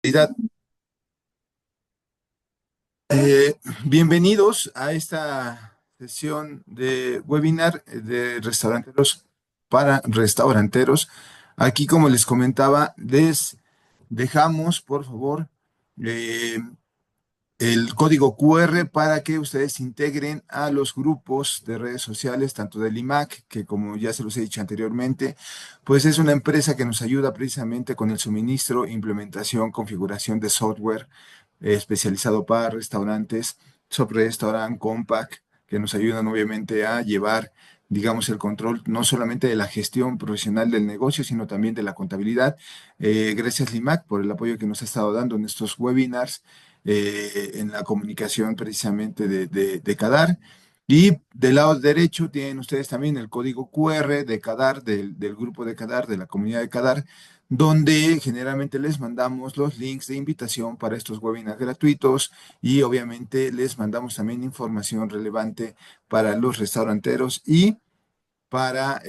Calidad. Eh, Bienvenidos a esta sesión de webinar de restauranteros para restauranteros. Aquí, como les comentaba, les dejamos, por favor, eh, el código QR para que ustedes se integren a los grupos de redes sociales, tanto del IMAC, que como ya se los he dicho anteriormente, pues es una empresa que nos ayuda precisamente con el suministro, implementación, configuración de software especializado para restaurantes, sobre Restaurant Compact, que nos ayudan obviamente a llevar, digamos, el control no solamente de la gestión profesional del negocio, sino también de la contabilidad. Gracias, Limac, por el apoyo que nos ha estado dando en estos webinars, en la comunicación precisamente de CADAR. Y del lado derecho tienen ustedes también el código QR de CADAR, del grupo de CADAR, de la comunidad de CADAR, donde generalmente les mandamos los links de invitación para estos webinars gratuitos y obviamente les mandamos también información relevante para los restauranteros y para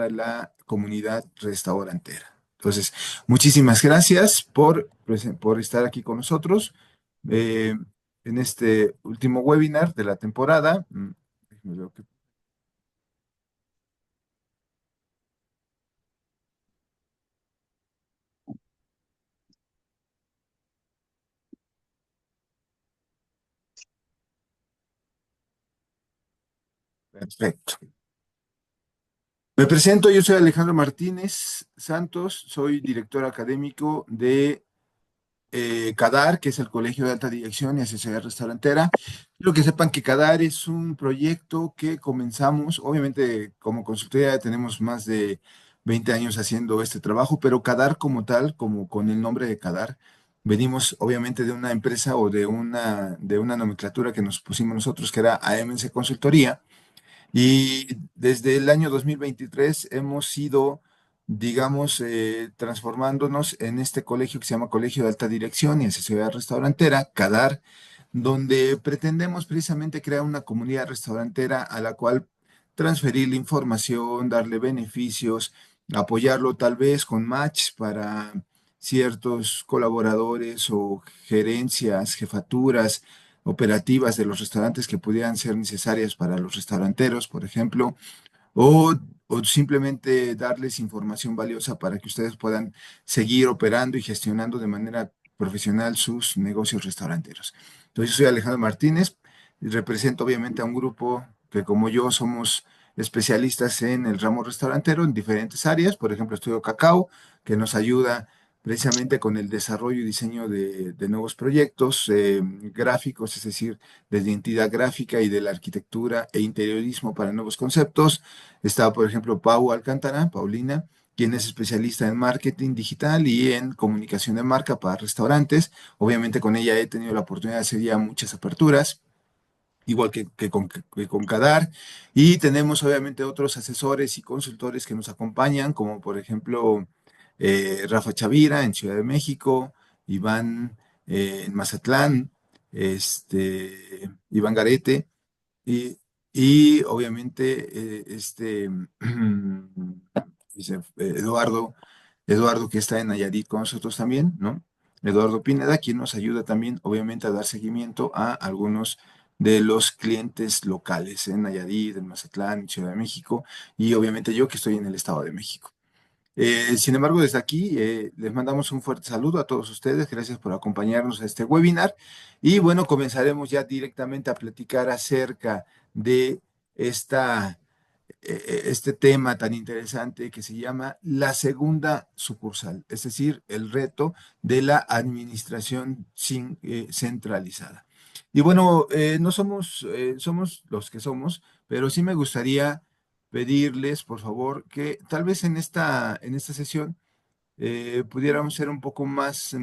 la comunidad restaurantera. Entonces, muchísimas gracias por estar aquí con nosotros eh, en este último webinar de la temporada. Déjame ver Perfecto. Me presento, yo soy Alejandro Martínez Santos, soy director académico de CADAR, que es el Colegio de Alta Dirección y Asesoría Restaurantera. Quiero que sepan que CADAR es un proyecto que comenzamos, obviamente como consultoría ya tenemos más de 20 años haciendo este trabajo, pero CADAR como tal, como con el nombre de CADAR, venimos obviamente de una empresa o de una nomenclatura que nos pusimos nosotros, que era AMC Consultoría, y desde el año 2023 hemos ido, digamos, transformándonos en este colegio que se llama Colegio de Alta Dirección y Asesoría Restaurantera, CADAR, donde pretendemos precisamente crear una comunidad restaurantera a la cual transferir la información, darle beneficios, apoyarlo tal vez con match para ciertos colaboradores o gerencias, jefaturas operativas de los restaurantes que pudieran ser necesarias para los restauranteros, por ejemplo, o, o simplemente darles información valiosa para que ustedes puedan seguir operando y gestionando de manera profesional sus negocios restauranteros. Entonces, yo soy Alejandro Martínez y represento obviamente a un grupo que como yo somos especialistas en el ramo restaurantero en diferentes áreas. Por ejemplo, estudio Cacao, que nos ayuda precisamente con el desarrollo y diseño de nuevos proyectos gráficos, es decir, de identidad gráfica y de la arquitectura e interiorismo para nuevos conceptos. Está, por ejemplo, Paulina, quien es especialista en marketing digital y en comunicación de marca para restaurantes. Obviamente con ella he tenido la oportunidad de hacer ya muchas aperturas, igual que con Cadar. Y tenemos obviamente otros asesores y consultores que nos acompañan, como por ejemplo Rafa Chavira en Ciudad de México, Iván en Mazatlán, Iván Garete. Y obviamente Eduardo que está en Nayarit con nosotros también, ¿no? Eduardo Pineda, quien nos ayuda también, obviamente, a dar seguimiento a algunos de los clientes locales en Nayarit, en Mazatlán, en Ciudad de México, y obviamente yo que estoy en el Estado de México. Sin embargo, desde aquí les mandamos un fuerte saludo a todos ustedes. Gracias por acompañarnos a este webinar. Y bueno, comenzaremos ya directamente a platicar acerca de este tema tan interesante que se llama la segunda sucursal, es decir, el reto de la administración centralizada. Y bueno, no somos los que somos, pero sí me gustaría pedirles, por favor, que tal vez en esta sesión pudiéramos ser un poco más,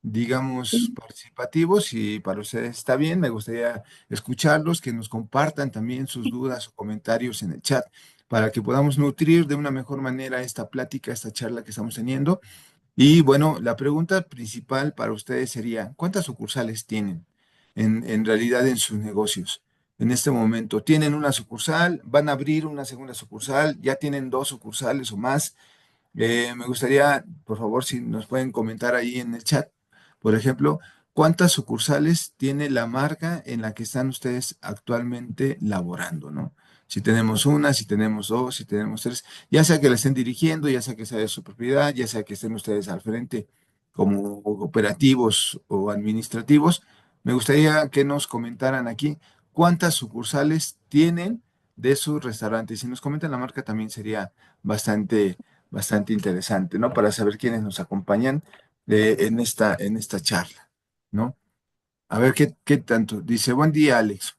digamos, participativos y para ustedes está bien. Me gustaría escucharlos, que nos compartan también sus dudas o comentarios en el chat para que podamos nutrir de una mejor manera esta plática, esta charla que estamos teniendo. Y bueno, la pregunta principal para ustedes sería, ¿cuántas sucursales tienen en realidad en sus negocios? En este momento, ¿tienen una sucursal? ¿Van a abrir una segunda sucursal? ¿Ya tienen dos sucursales o más? Me gustaría, por favor, si nos pueden comentar ahí en el chat, por ejemplo, ¿cuántas sucursales tiene la marca en la que están ustedes actualmente laborando, ¿no? Si tenemos una, si tenemos dos, si tenemos tres, ya sea que la estén dirigiendo, ya sea que sea de su propiedad, ya sea que estén ustedes al frente como operativos o administrativos, me gustaría que nos comentaran aquí cuántas sucursales tienen de sus restaurantes. Si nos comentan la marca también sería bastante interesante, ¿no? Para saber quiénes nos acompañan en esta charla, ¿no? A ver qué tanto. Dice, buen día, Alex.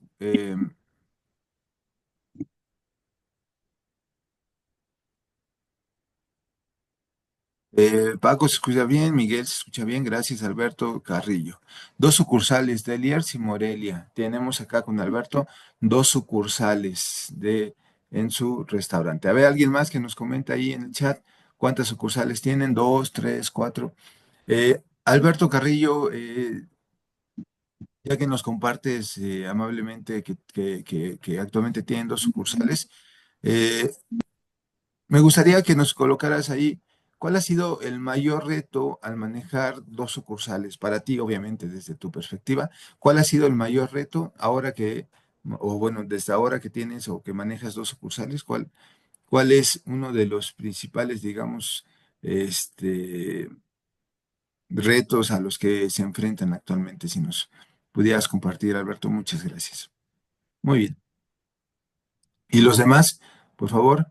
Paco se escucha bien, Miguel se escucha bien, gracias, Alberto Carrillo. Dos sucursales de Eliers y Morelia. Tenemos acá con Alberto dos sucursales en su restaurante. A ver, alguien más que nos comente ahí en el chat cuántas sucursales tienen, dos, tres, cuatro. Alberto Carrillo, ya que nos compartes amablemente que actualmente tienen dos sucursales, eh, me gustaría que nos colocaras ahí cuál ha sido el mayor reto al manejar dos sucursales, para ti, obviamente, desde tu perspectiva, cuál ha sido el mayor reto ahora o bueno, desde ahora que tienes o que manejas dos sucursales, cuál es uno de los principales, digamos, este, retos a los que se enfrentan actualmente? Si nos pudieras compartir, Alberto, muchas gracias. Muy bien. ¿Y los demás, por favor?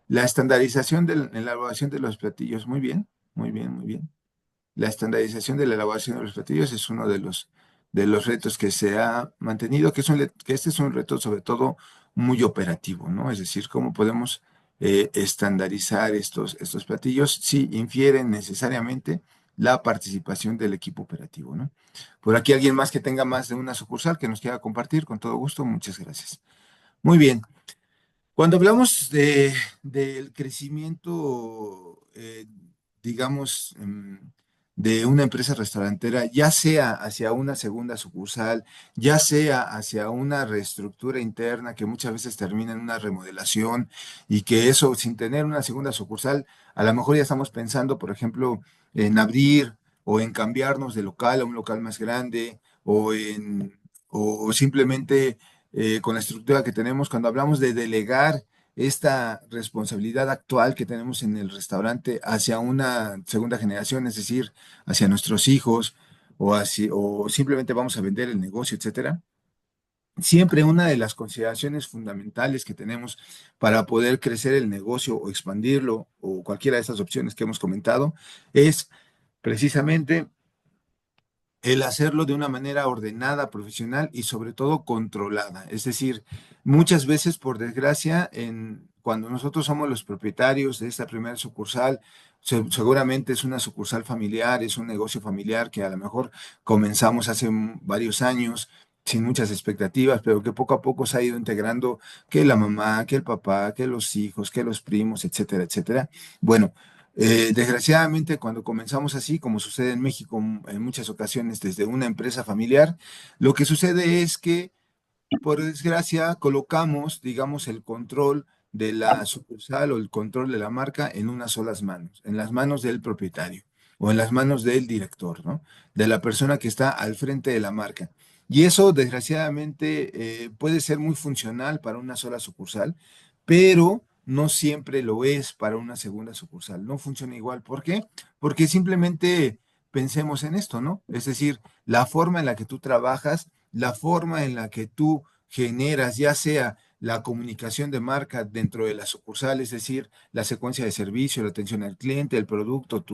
La estandarización de la elaboración de los platillos. Muy bien, muy bien, muy bien. La estandarización de la elaboración de los platillos es uno de los retos que se ha mantenido, que este es un reto sobre todo muy operativo, ¿no? Es decir, cómo podemos estandarizar estos platillos si infieren necesariamente la participación del equipo operativo, ¿no? Por aquí alguien más que tenga más de una sucursal que nos quiera compartir, con todo gusto, muchas gracias. Muy bien. Cuando hablamos del crecimiento, digamos, de una empresa restaurantera, ya sea hacia una segunda sucursal, ya sea hacia una reestructura interna que muchas veces termina en una remodelación y que eso, sin tener una segunda sucursal, a lo mejor ya estamos pensando, por ejemplo, en abrir o en cambiarnos de local a un local más grande o simplemente con la estructura que tenemos, cuando hablamos de delegar esta responsabilidad actual que tenemos en el restaurante hacia una segunda generación, es decir, hacia nuestros hijos o simplemente vamos a vender el negocio, etcétera. Siempre una de las consideraciones fundamentales que tenemos para poder crecer el negocio o expandirlo o cualquiera de estas opciones que hemos comentado es precisamente el hacerlo de una manera ordenada, profesional y sobre todo controlada. Es decir, muchas veces, por desgracia, cuando nosotros somos los propietarios de esta primera sucursal, seguramente es una sucursal familiar, es un negocio familiar que a lo mejor comenzamos hace varios años sin muchas expectativas, pero que poco a poco se ha ido integrando que la mamá, que el papá, que los hijos, que los primos, etcétera, etcétera. Bueno, desgraciadamente, cuando comenzamos así, como sucede en México en muchas ocasiones desde una empresa familiar, lo que sucede es que por desgracia, colocamos, digamos, el control de la sucursal o el control de la marca en unas solas manos, en las manos del propietario o en las manos del director, ¿no? De la persona que está al frente de la marca. Y eso, desgraciadamente, puede ser muy funcional para una sola sucursal, pero no siempre lo es para una segunda sucursal. No funciona igual. ¿Por qué? Porque simplemente pensemos en esto, ¿no? Es decir, la forma en la que tú trabajas, la forma en la que tú generas, ya sea la comunicación de marca dentro de la sucursal, es decir, la secuencia de servicio, la atención al cliente, el producto,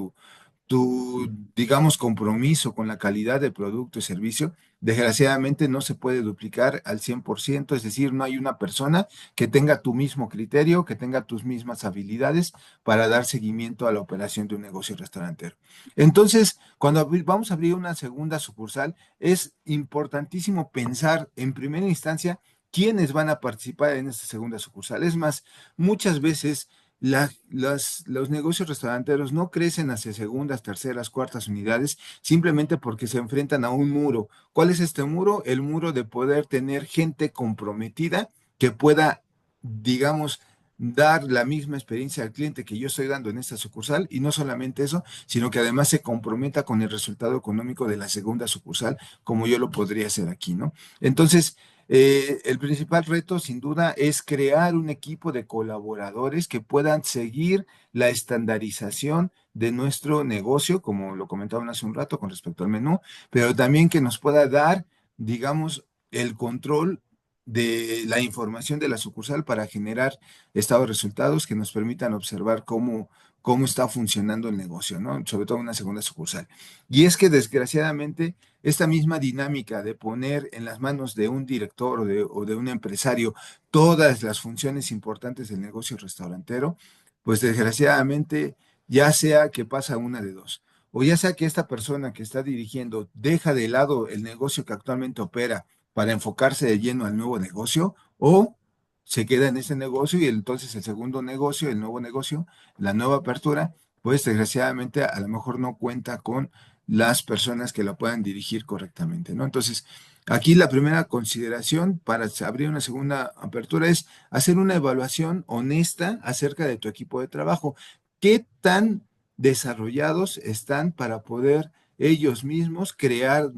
digamos, compromiso con la calidad del producto y servicio, desgraciadamente no se puede duplicar al 100%, es decir, no hay una persona que tenga tu mismo criterio, que tenga tus mismas habilidades para dar seguimiento a la operación de un negocio restaurantero. Entonces, cuando vamos a abrir una segunda sucursal, es importantísimo pensar en primera instancia quiénes van a participar en esta segunda sucursal. Es más, muchas veces los negocios restauranteros no crecen hacia segundas, terceras, cuartas unidades simplemente porque se enfrentan a un muro. ¿Cuál es este muro? El muro de poder tener gente comprometida que pueda, digamos, dar la misma experiencia al cliente que yo estoy dando en esta sucursal y no solamente eso, sino que además se comprometa con el resultado económico de la segunda sucursal, como yo lo podría hacer aquí, ¿no? Entonces, el principal reto, sin duda, es crear un equipo de colaboradores que puedan seguir la estandarización de nuestro negocio, como lo comentaban hace un rato con respecto al menú, pero también que nos pueda dar, digamos, el control de la información de la sucursal para generar estado de resultados que nos permitan observar cómo está funcionando el negocio, ¿no? Sobre todo una segunda sucursal. Y es que desgraciadamente esta misma dinámica de poner en las manos de un director o de un empresario todas las funciones importantes del negocio restaurantero, pues desgraciadamente ya sea que pasa una de dos, o ya sea que esta persona que está dirigiendo deja de lado el negocio que actualmente opera para enfocarse de lleno al nuevo negocio, o se queda en ese negocio y entonces el segundo negocio, el nuevo negocio, la nueva apertura, pues desgraciadamente a lo mejor no cuenta con las personas que la puedan dirigir correctamente, ¿no? Entonces, aquí la primera consideración para abrir una segunda apertura es hacer una evaluación honesta acerca de tu equipo de trabajo. ¿Qué tan desarrollados están para poder ellos mismos crear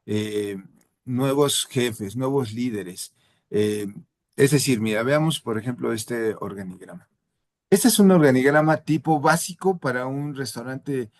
eh, nuevos jefes, nuevos líderes? Eh, es decir, mira, veamos por ejemplo este organigrama. Este es un organigrama tipo básico para un restaurante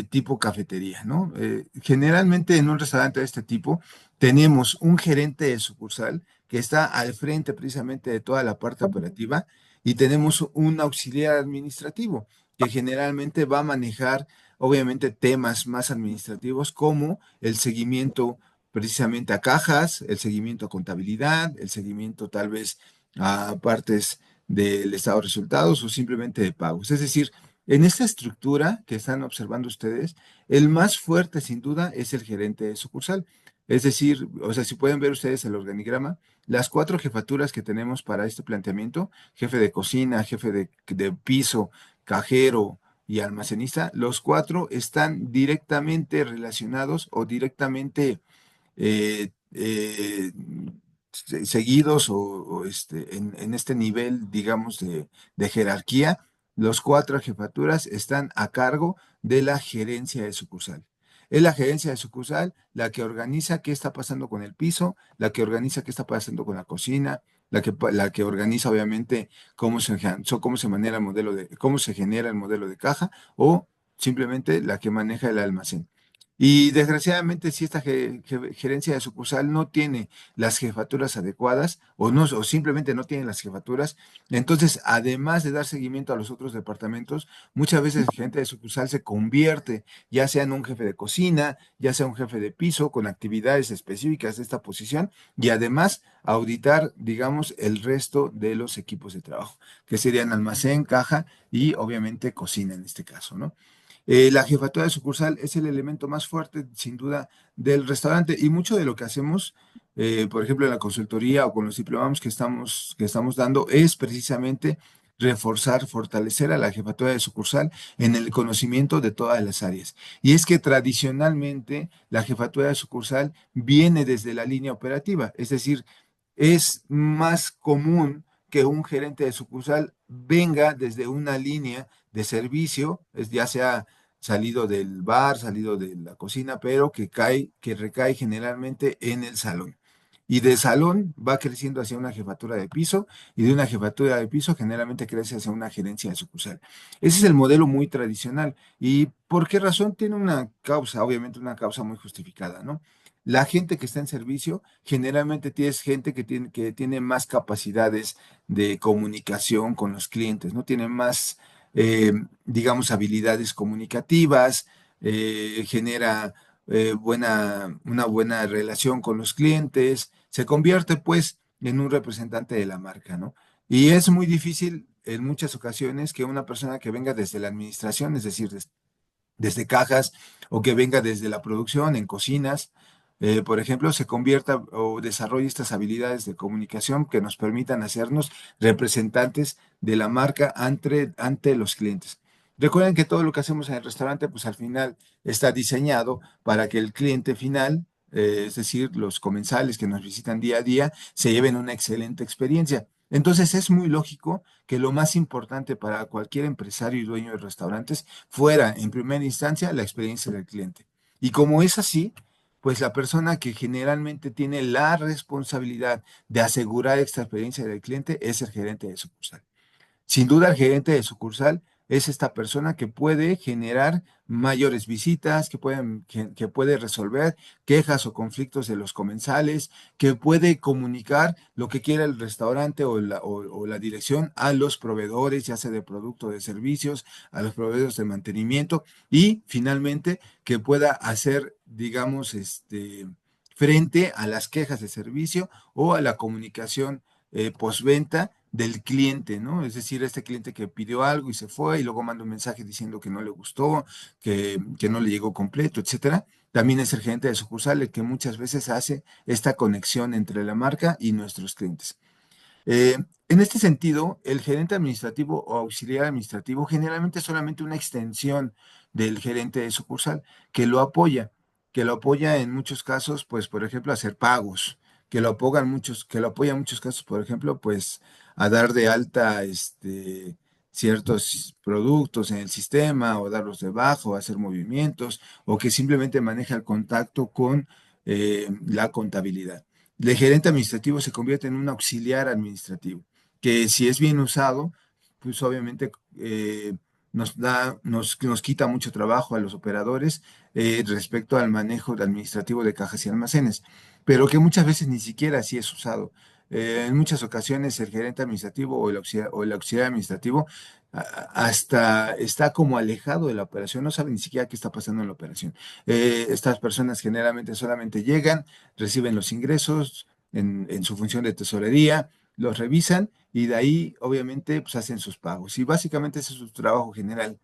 tipo cafetería, ¿no? Generalmente en un restaurante de este tipo tenemos un gerente de sucursal que está al frente precisamente de toda la parte operativa y tenemos un auxiliar administrativo que generalmente va a manejar obviamente temas más administrativos como el seguimiento precisamente a cajas, el seguimiento a contabilidad, el seguimiento tal vez a partes del estado de resultados o simplemente de pagos. Es decir, en esta estructura que están observando ustedes, el más fuerte sin duda es el gerente de sucursal. Es decir, o sea, si pueden ver ustedes el organigrama, las cuatro jefaturas que tenemos para este planteamiento, jefe de cocina, jefe de piso, cajero y almacenista, los cuatro están directamente relacionados o directamente seguidos en este nivel, digamos, de jerarquía, los cuatro jefaturas están a cargo de la gerencia de sucursal. Es la gerencia de sucursal la que organiza qué está pasando con el piso, la que organiza qué está pasando con la cocina, la que organiza obviamente cómo se maneja el modelo cómo se genera el modelo de caja o simplemente la que maneja el almacén. Y desgraciadamente, si esta gerencia de sucursal no tiene las jefaturas adecuadas o, no, o simplemente no tiene las jefaturas, entonces, además de dar seguimiento a los otros departamentos, muchas veces el gerente de sucursal se convierte ya sea en un jefe de cocina, ya sea un jefe de piso con actividades específicas de esta posición y además auditar, digamos, el resto de los equipos de trabajo, que serían almacén, caja y obviamente cocina en este caso, ¿no? La jefatura de sucursal es el elemento más fuerte, sin duda, del restaurante y mucho de lo que hacemos, por ejemplo, en la consultoría o con los diplomados que estamos dando, es precisamente reforzar, fortalecer a la jefatura de sucursal en el conocimiento de todas las áreas. Y es que tradicionalmente la jefatura de sucursal viene desde la línea operativa, es decir, es más común que un gerente de sucursal venga desde una línea de servicio, ya sea salido del bar, salido de la cocina, pero que recae generalmente en el salón. Y de salón va creciendo hacia una jefatura de piso y de una jefatura de piso generalmente crece hacia una gerencia de sucursal. Ese es el modelo muy tradicional. ¿Y por qué razón? Tiene una causa, obviamente una causa muy justificada, ¿no? La gente que está en servicio generalmente es gente que tiene más capacidades de comunicación con los clientes, ¿no? Tiene más digamos, habilidades comunicativas, genera una buena relación con los clientes, se convierte pues en un representante de la marca, ¿no? Y es muy difícil en muchas ocasiones que una persona que venga desde la administración, es decir, desde cajas o que venga desde la producción en cocinas, por ejemplo, se convierta o desarrolle estas habilidades de comunicación que nos permitan hacernos representantes de la marca ante los clientes. Recuerden que todo lo que hacemos en el restaurante, pues al final está diseñado para que el cliente final, es decir, los comensales que nos visitan día a día, se lleven una excelente experiencia. Entonces es muy lógico que lo más importante para cualquier empresario y dueño de restaurantes fuera, en primera instancia, la experiencia del cliente. Y como es así, pues la persona que generalmente tiene la responsabilidad de asegurar esta experiencia del cliente es el gerente de sucursal. Sin duda, el gerente de sucursal es esta persona que puede generar mayores visitas, que puede resolver quejas o conflictos de los comensales, que puede comunicar lo que quiera el restaurante o la dirección a los proveedores, ya sea de producto o de servicios, a los proveedores de mantenimiento y finalmente que pueda hacer, digamos, frente a las quejas de servicio o a la comunicación postventa del cliente, ¿no? Es decir, este cliente que pidió algo y se fue y luego manda un mensaje diciendo que no le gustó, que no le llegó completo, etcétera. También es el gerente de sucursal el que muchas veces hace esta conexión entre la marca y nuestros clientes. Eh, en este sentido, el gerente administrativo o auxiliar administrativo generalmente es solamente una extensión del gerente de sucursal que lo apoya en muchos casos, pues, por ejemplo, a hacer pagos, que lo apoya en muchos casos, por ejemplo, pues, a dar de alta ciertos productos en el sistema o darlos de baja o hacer movimientos o que simplemente maneja el contacto con la contabilidad. El gerente administrativo se convierte en un auxiliar administrativo, que si es bien usado, pues obviamente nos quita mucho trabajo a los operadores respecto al manejo administrativo de cajas y almacenes, pero que muchas veces ni siquiera así es usado. En muchas ocasiones el gerente administrativo o el auxiliar administrativo hasta está como alejado de la operación, no sabe ni siquiera qué está pasando en la operación. Estas personas generalmente solamente llegan, reciben los ingresos en su función de tesorería, los revisan y de ahí obviamente pues hacen sus pagos. Y básicamente ese es su trabajo general.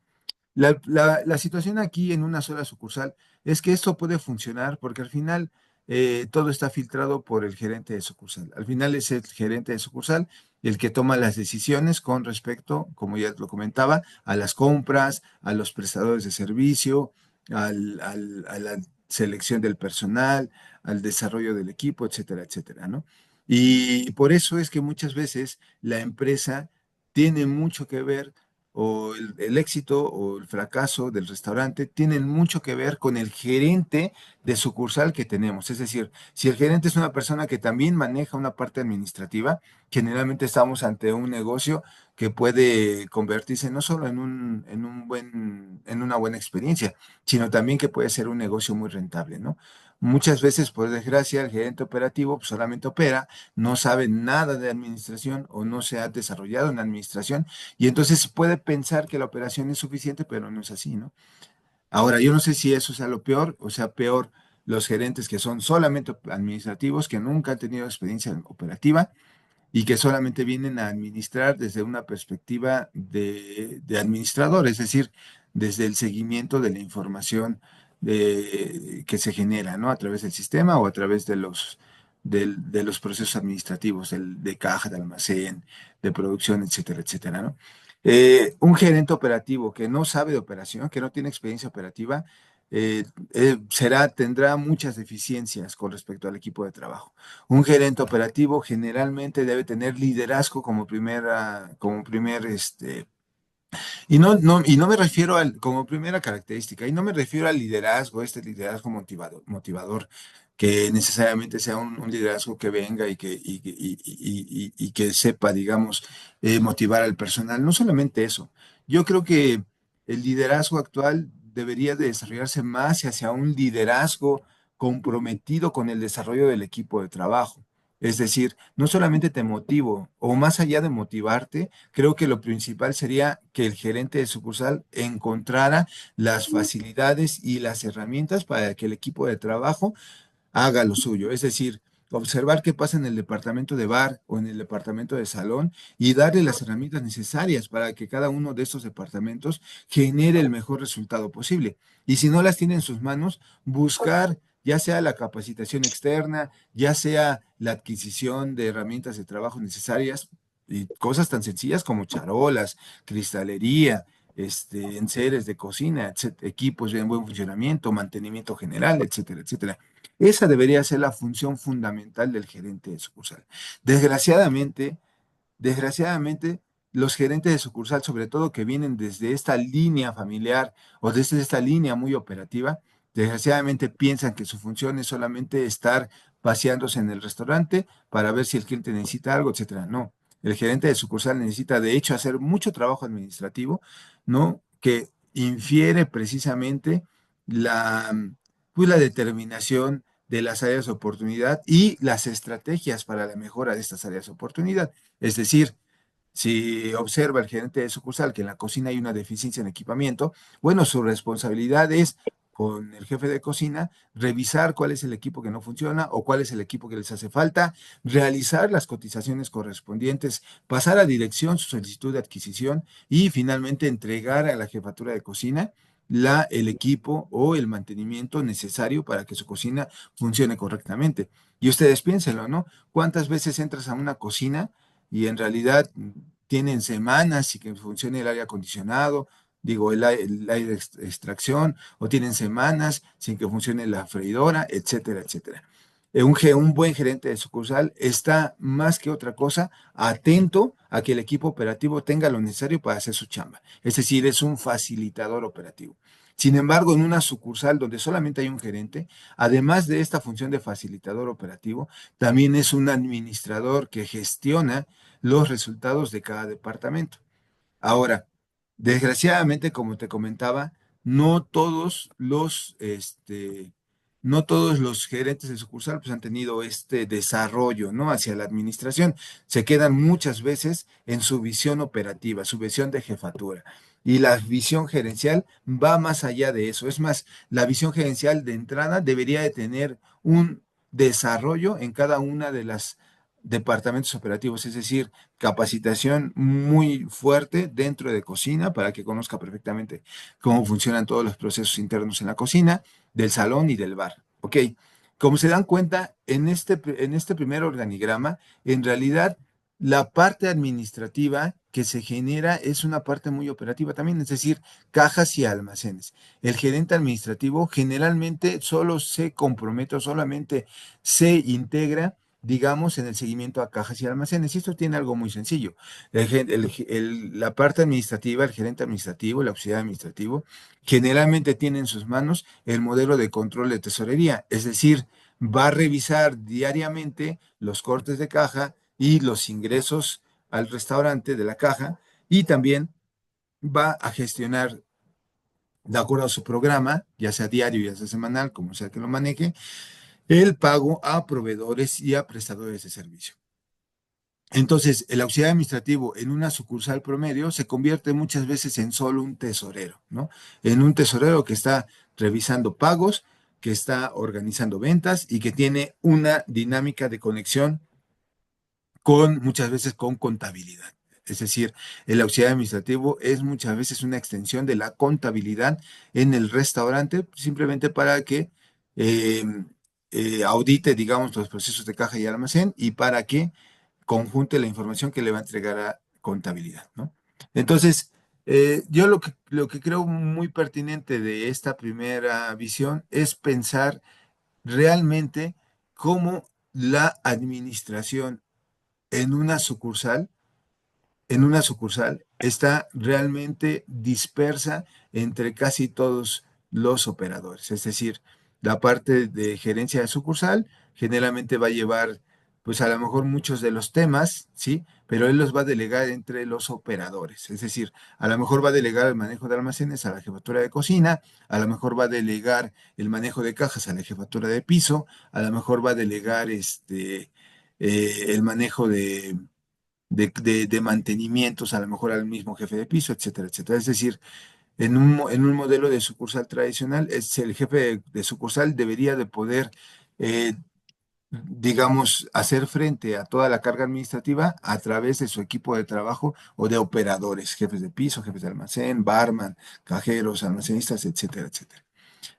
La situación aquí en una sola sucursal es que esto puede funcionar porque al final todo está filtrado por el gerente de sucursal. Al final es el gerente de sucursal el que toma las decisiones con respecto, como ya lo comentaba, a las compras, a los prestadores de servicio, a la selección del personal, al desarrollo del equipo, etcétera, etcétera, ¿no? Y por eso es que muchas veces la empresa tiene mucho que ver o el éxito o el fracaso del restaurante tienen mucho que ver con el gerente de sucursal que tenemos. Es decir, si el gerente es una persona que también maneja una parte administrativa, generalmente estamos ante un negocio que puede convertirse no solo en una buena experiencia, sino también que puede ser un negocio muy rentable, ¿no? Muchas veces, por desgracia, el gerente operativo pues, solamente opera, no sabe nada de administración o no se ha desarrollado en administración y entonces puede pensar que la operación es suficiente, pero no es así, ¿no? Ahora, yo no sé si eso sea lo peor, o sea, peor los gerentes que son solamente administrativos, que nunca han tenido experiencia operativa y que solamente vienen a administrar desde una perspectiva de administrador, es decir, desde el seguimiento de la información que se genera, ¿no? A través del sistema o a través de los procesos administrativos, de caja, de almacén, de producción, etcétera, etcétera, ¿no? Un gerente operativo que no sabe de operación, que no tiene experiencia operativa, tendrá muchas deficiencias con respecto al equipo de trabajo. Un gerente operativo generalmente debe tener liderazgo como primer, y no me refiero como primera característica, y no me refiero al liderazgo, este liderazgo motivador, que necesariamente sea un liderazgo que venga y que sepa, digamos, motivar al personal. No solamente eso. Yo creo que el liderazgo actual debería de desarrollarse más hacia un liderazgo comprometido con el desarrollo del equipo de trabajo. Es decir, no solamente te motivo, o más allá de motivarte, creo que lo principal sería que el gerente de sucursal encontrara las facilidades y las herramientas para que el equipo de trabajo haga lo suyo. Es decir, observar qué pasa en el departamento de bar o en el departamento de salón y darle las herramientas necesarias para que cada uno de estos departamentos genere el mejor resultado posible. Y si no las tiene en sus manos, buscar ya sea la capacitación externa, ya sea la adquisición de herramientas de trabajo necesarias y cosas tan sencillas como charolas, cristalería, enseres de cocina, equipos en buen funcionamiento, mantenimiento general, etcétera, etcétera. Esa debería ser la función fundamental del gerente de sucursal. Desgraciadamente, desgraciadamente, los gerentes de sucursal, sobre todo que vienen desde esta línea familiar o desde esta línea muy operativa, desgraciadamente piensan que su función es solamente estar paseándose en el restaurante para ver si el cliente necesita algo, etcétera. No, el gerente de sucursal necesita, de hecho, hacer mucho trabajo administrativo, ¿no? Que infiere precisamente la, pues, la determinación de las áreas de oportunidad y las estrategias para la mejora de estas áreas de oportunidad. Es decir, si observa el gerente de sucursal que en la cocina hay una deficiencia en equipamiento, bueno, su responsabilidad es con el jefe de cocina revisar cuál es el equipo que no funciona o cuál es el equipo que les hace falta, realizar las cotizaciones correspondientes, pasar a dirección su solicitud de adquisición y finalmente entregar a la jefatura de cocina el equipo o el mantenimiento necesario para que su cocina funcione correctamente. Y ustedes piénsenlo, ¿no? ¿Cuántas veces entras a una cocina y en realidad tienen semanas sin que funcione el aire acondicionado, digo, el aire extracción, o tienen semanas sin que funcione la freidora, etcétera, etcétera? Un buen gerente de sucursal está más que otra cosa atento a que el equipo operativo tenga lo necesario para hacer su chamba. Es decir, es un facilitador operativo. Sin embargo, en una sucursal donde solamente hay un gerente, además de esta función de facilitador operativo, también es un administrador que gestiona los resultados de cada departamento. Ahora, desgraciadamente, como te comentaba, no todos no todos los gerentes de sucursal pues, han tenido este desarrollo, ¿no? Hacia la administración. Se quedan muchas veces en su visión operativa, su visión de jefatura. Y la visión gerencial va más allá de eso. Es más, la visión gerencial de entrada debería de tener un desarrollo en cada una de las departamentos operativos, es decir, capacitación muy fuerte dentro de cocina para que conozca perfectamente cómo funcionan todos los procesos internos en la cocina, del salón y del bar. ¿Ok? Como se dan cuenta, en este primer organigrama, en realidad la parte administrativa que se genera es una parte muy operativa también, es decir, cajas y almacenes. El gerente administrativo generalmente solo se compromete o solamente se integra digamos, en el seguimiento a cajas y almacenes. Y esto tiene algo muy sencillo. La parte administrativa, el gerente administrativo, el auxiliar administrativo, generalmente tiene en sus manos el modelo de control de tesorería, es decir, va a revisar diariamente los cortes de caja y los ingresos al restaurante de la caja y también va a gestionar de acuerdo a su programa, ya sea diario, ya sea semanal, como sea que lo maneje, el pago a proveedores y a prestadores de servicio. Entonces, el auxiliar administrativo en una sucursal promedio se convierte muchas veces en solo un tesorero, ¿no? En un tesorero que está revisando pagos, que está organizando ventas y que tiene una dinámica de conexión con muchas veces con contabilidad. Es decir, el auxiliar administrativo es muchas veces una extensión de la contabilidad en el restaurante, simplemente para que eh, audite, digamos, los procesos de caja y almacén y para que conjunte la información que le va a entregar a contabilidad, ¿no? Entonces, yo lo que creo muy pertinente de esta primera visión es pensar realmente cómo la administración en una sucursal está realmente dispersa entre casi todos los operadores. Es decir, la parte de gerencia de sucursal generalmente va a llevar, pues a lo mejor muchos de los temas, ¿sí? Pero él los va a delegar entre los operadores. Es decir, a lo mejor va a delegar el manejo de almacenes a la jefatura de cocina, a lo mejor va a delegar el manejo de cajas a la jefatura de piso, a lo mejor va a delegar el manejo de mantenimientos, a lo mejor al mismo jefe de piso, etcétera, etcétera. Es decir, en un modelo de sucursal tradicional, es el jefe de sucursal debería de poder, eh, digamos, hacer frente a toda la carga administrativa a través de su equipo de trabajo o de operadores, jefes de piso, jefes de almacén, barman, cajeros, almacenistas, etcétera, etcétera.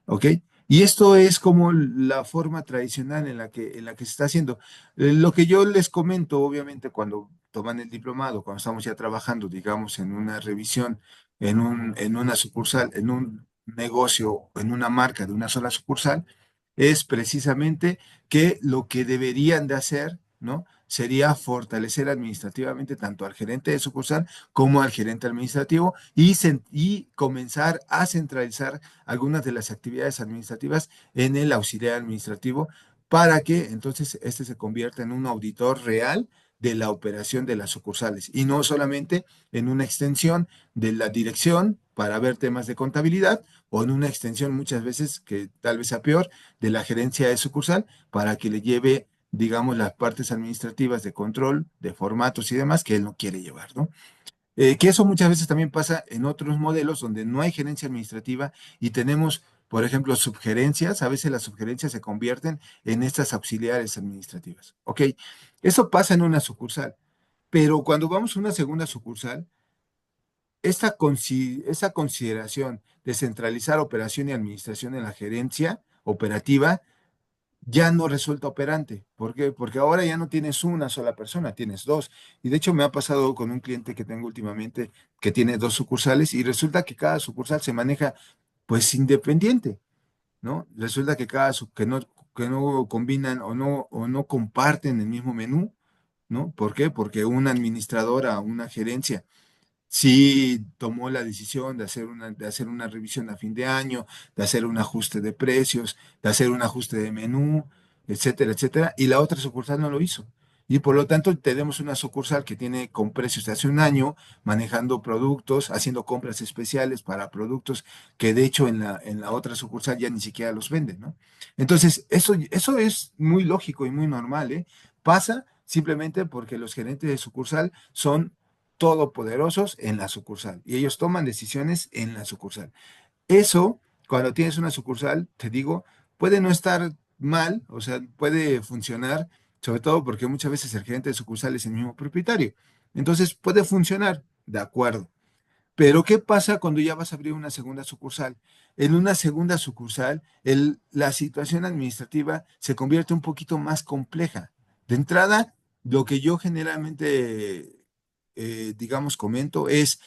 ¿Ok? Y esto es como la forma tradicional en la que se está haciendo. Lo que yo les comento, obviamente, cuando toman el diplomado, cuando estamos ya trabajando, digamos, en una revisión, en una sucursal, en un negocio, en una marca de una sola sucursal, es precisamente que lo que deberían de hacer, ¿no? sería fortalecer administrativamente tanto al gerente de sucursal como al gerente administrativo y comenzar a centralizar algunas de las actividades administrativas en el auxiliar administrativo para que entonces este se convierta en un auditor real de la operación de las sucursales y no solamente en una extensión de la dirección para ver temas de contabilidad o en una extensión muchas veces, que tal vez sea peor, de la gerencia de sucursal para que le lleve, digamos, las partes administrativas de control, de formatos y demás que él no quiere llevar, ¿no? Que eso muchas veces también pasa en otros modelos donde no hay gerencia administrativa y tenemos, por ejemplo, subgerencias. A veces las subgerencias se convierten en estas auxiliares administrativas. ¿Ok? Eso pasa en una sucursal. Pero cuando vamos a una segunda sucursal, esta consideración de centralizar operación y administración en la gerencia operativa ya no resulta operante. ¿Por qué? Porque ahora ya no tienes una sola persona, tienes dos. Y de hecho me ha pasado con un cliente que tengo últimamente que tiene dos sucursales y resulta que cada sucursal se maneja pues independiente, ¿no? Resulta que que no combinan o no comparten el mismo menú, ¿no? ¿Por qué? Porque una administradora, una gerencia sí tomó la decisión de hacer una revisión a fin de año, de hacer un ajuste de precios, de hacer un ajuste de menú, etcétera, etcétera, y la otra sucursal no lo hizo. Y por lo tanto tenemos una sucursal que tiene con precios de hace un año, manejando productos, haciendo compras especiales para productos que de hecho en la otra sucursal ya ni siquiera los venden, ¿no? Entonces, eso es muy lógico y muy normal, ¿eh? Pasa simplemente porque los gerentes de sucursal son todopoderosos en la sucursal y ellos toman decisiones en la sucursal. Eso, cuando tienes una sucursal, te digo, puede no estar mal, o sea, puede funcionar, sobre todo porque muchas veces el gerente de sucursal es el mismo propietario. Entonces, puede funcionar, de acuerdo. Pero ¿qué pasa cuando ya vas a abrir una segunda sucursal? En una segunda sucursal, la situación administrativa se convierte un poquito más compleja. De entrada, lo que yo generalmente, digamos, comento es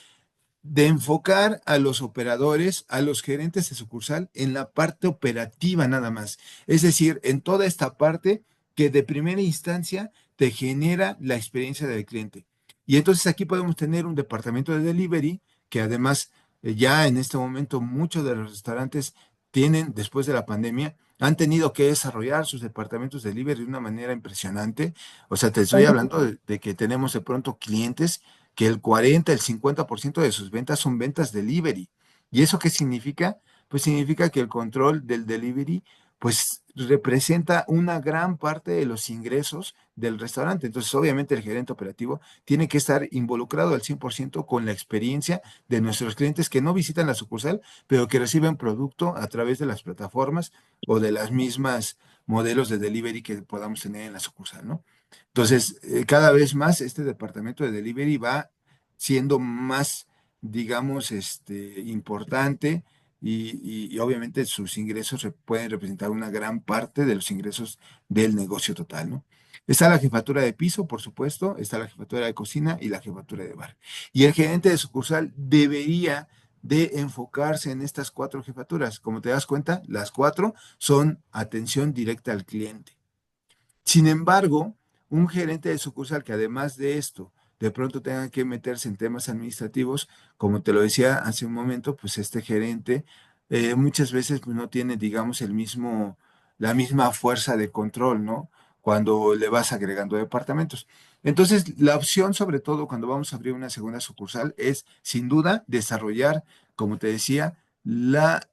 de enfocar a los operadores, a los gerentes de sucursal en la parte operativa nada más. Es decir, en toda esta parte que de primera instancia te genera la experiencia del cliente. Y entonces aquí podemos tener un departamento de delivery que además ya en este momento muchos de los restaurantes tienen, después de la pandemia, han tenido que desarrollar sus departamentos de delivery de una manera impresionante. O sea, te estoy hablando de que tenemos de pronto clientes que el 40, el 50% de sus ventas son ventas delivery. ¿Y eso qué significa? Pues significa que el control del delivery pues representa una gran parte de los ingresos del restaurante. Entonces, obviamente el gerente operativo tiene que estar involucrado al 100% con la experiencia de nuestros clientes que no visitan la sucursal, pero que reciben producto a través de las plataformas o de las mismas modelos de delivery que podamos tener en la sucursal, ¿no? Entonces, cada vez más este departamento de delivery va siendo más, digamos, importante y obviamente sus ingresos pueden representar una gran parte de los ingresos del negocio total, ¿no? Está la jefatura de piso, por supuesto, está la jefatura de cocina y la jefatura de bar. Y el gerente de sucursal debería de enfocarse en estas cuatro jefaturas. Como te das cuenta, las cuatro son atención directa al cliente. Sin embargo, un gerente de sucursal que además de esto, de pronto tenga que meterse en temas administrativos, como te lo decía hace un momento, pues este gerente muchas veces pues, no tiene, digamos, la misma fuerza de control, ¿no? Cuando le vas agregando departamentos. Entonces, la opción, sobre todo cuando vamos a abrir una segunda sucursal, es sin duda desarrollar, como te decía, la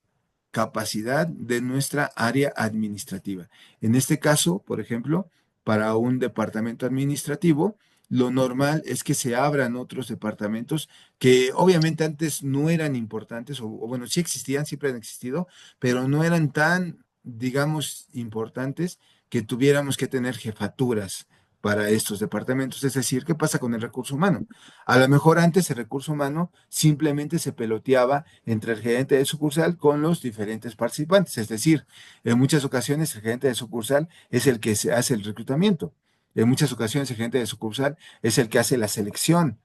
capacidad de nuestra área administrativa. En este caso, por ejemplo, para un departamento administrativo, lo normal es que se abran otros departamentos que obviamente antes no eran importantes, o bueno, sí existían, siempre han existido, pero no eran tan, digamos, importantes que tuviéramos que tener jefaturas para estos departamentos. Es decir, ¿qué pasa con el recurso humano? A lo mejor antes el recurso humano simplemente se peloteaba entre el gerente de sucursal con los diferentes participantes. Es decir, en muchas ocasiones el gerente de sucursal es el que se hace el reclutamiento. En muchas ocasiones el gerente de sucursal es el que hace la selección,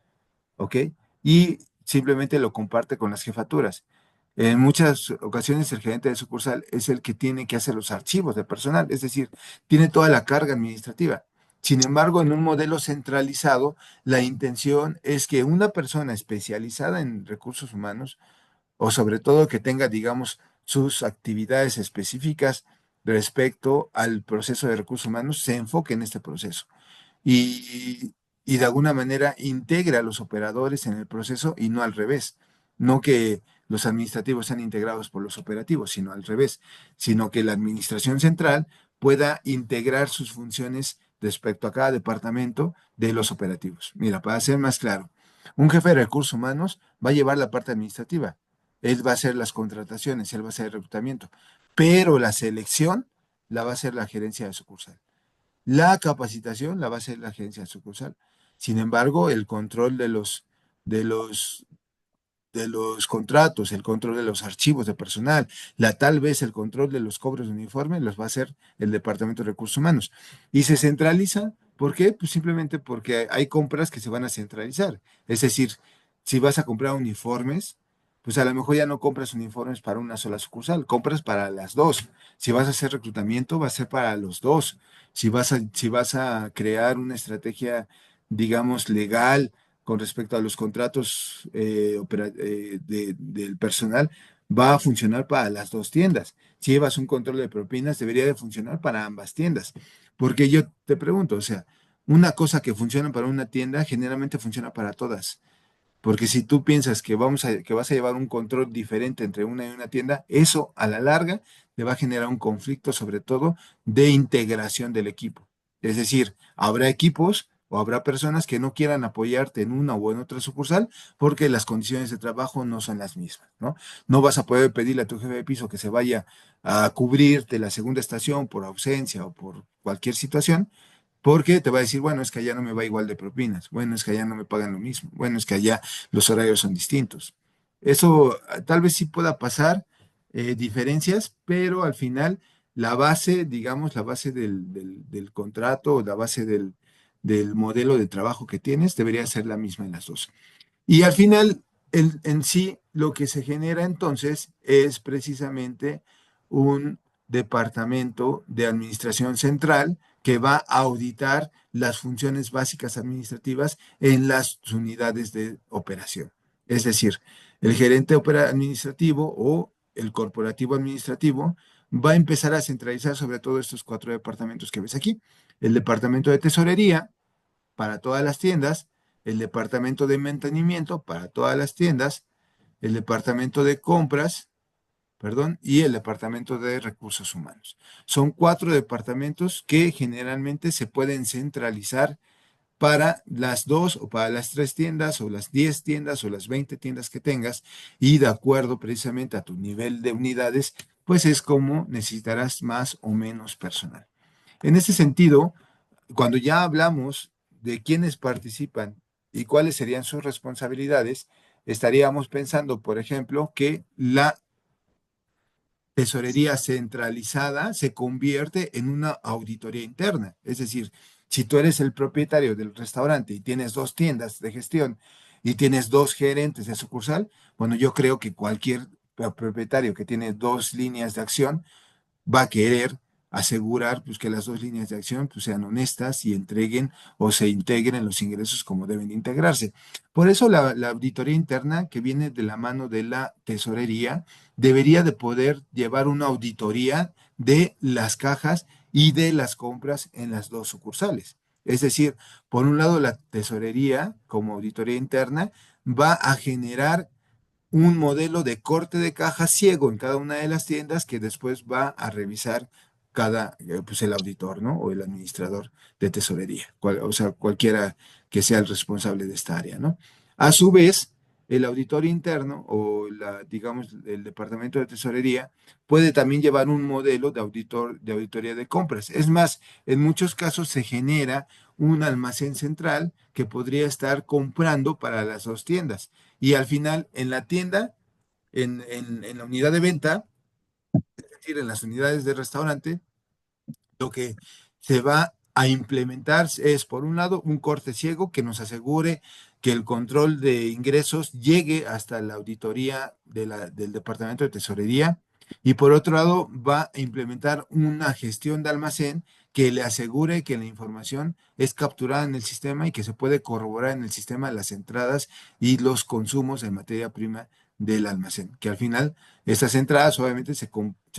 ¿ok? Y simplemente lo comparte con las jefaturas. En muchas ocasiones el gerente de sucursal es el que tiene que hacer los archivos de personal, es decir, tiene toda la carga administrativa. Sin embargo, en un modelo centralizado, la intención es que una persona especializada en recursos humanos, o sobre todo que tenga, digamos, sus actividades específicas respecto al proceso de recursos humanos, se enfoque en este proceso y, y de alguna manera integra a los operadores en el proceso y no al revés. No que los administrativos sean integrados por los operativos, sino al revés, sino que la administración central pueda integrar sus funciones respecto a cada departamento de los operativos. Mira, para ser más claro, un jefe de recursos humanos va a llevar la parte administrativa. Él va a hacer las contrataciones, él va a hacer el reclutamiento, pero la selección la va a hacer la gerencia de sucursal. La capacitación la va a hacer la agencia sucursal. Sin embargo, el control de los, de los contratos, el control de los archivos de personal, tal vez el control de los cobros de uniforme los va a hacer el Departamento de Recursos Humanos. Y se centraliza, ¿por qué? Pues simplemente porque hay compras que se van a centralizar. Es decir, si vas a comprar uniformes, pues a lo mejor ya no compras uniformes para una sola sucursal, compras para las dos. Si vas a hacer reclutamiento, va a ser para los dos. Si vas a crear una estrategia, digamos, legal con respecto a los contratos del personal, va a funcionar para las dos tiendas. Si llevas un control de propinas, debería de funcionar para ambas tiendas. Porque yo te pregunto, o sea, una cosa que funciona para una tienda generalmente funciona para todas. Porque si tú piensas que vas a llevar un control diferente entre una y una tienda, eso a la larga te va a generar un conflicto, sobre todo de integración del equipo. Es decir, habrá equipos o habrá personas que no quieran apoyarte en una o en otra sucursal porque las condiciones de trabajo no son las mismas, ¿no? No vas a poder pedirle a tu jefe de piso que se vaya a cubrirte la segunda estación por ausencia o por cualquier situación porque te va a decir, bueno, es que allá no me va igual de propinas, bueno, es que allá no me pagan lo mismo, bueno, es que allá los horarios son distintos. Eso tal vez sí pueda pasar diferencias, pero al final la base, digamos, la base del contrato o la base del modelo de trabajo que tienes debería ser la misma en las dos. Y al final, en sí, lo que se genera entonces es precisamente un departamento de administración central que va a auditar las funciones básicas administrativas en las unidades de operación. Es decir, el gerente administrativo o el corporativo administrativo va a empezar a centralizar sobre todo estos cuatro departamentos que ves aquí. El departamento de tesorería, para todas las tiendas, el departamento de mantenimiento para todas las tiendas, el departamento de compras, perdón, y el departamento de recursos humanos. Son cuatro departamentos que generalmente se pueden centralizar para las dos o para las tres tiendas o las 10 tiendas o las 20 tiendas que tengas y de acuerdo precisamente a tu nivel de unidades, pues es como necesitarás más o menos personal. En ese sentido, cuando ya hablamos de quiénes participan y cuáles serían sus responsabilidades, estaríamos pensando, por ejemplo, que la tesorería centralizada se convierte en una auditoría interna. Es decir, si tú eres el propietario del restaurante y tienes dos tiendas de gestión y tienes dos gerentes de sucursal, bueno, yo creo que cualquier propietario que tiene dos líneas de acción va a querer asegurar pues, que las dos líneas de acción pues, sean honestas y entreguen o se integren los ingresos como deben integrarse. Por eso la auditoría interna que viene de la mano de la tesorería debería de poder llevar una auditoría de las cajas y de las compras en las dos sucursales. Es decir, por un lado, la tesorería como auditoría interna va a generar un modelo de corte de caja ciego en cada una de las tiendas que después va a revisar pues el auditor, ¿no? O el administrador de tesorería, o sea, cualquiera que sea el responsable de esta área, ¿no? A su vez, el auditor interno o digamos, el departamento de tesorería puede también llevar un modelo de auditoría de compras. Es más, en muchos casos se genera un almacén central que podría estar comprando para las dos tiendas y al final, en la tienda, en la unidad de venta, es decir, en las unidades de restaurante, lo que se va a implementar es, por un lado, un corte ciego que nos asegure que el control de ingresos llegue hasta la auditoría del Departamento de Tesorería. Y por otro lado, va a implementar una gestión de almacén que le asegure que la información es capturada en el sistema y que se puede corroborar en el sistema las entradas y los consumos de materia prima del almacén, que al final estas entradas obviamente se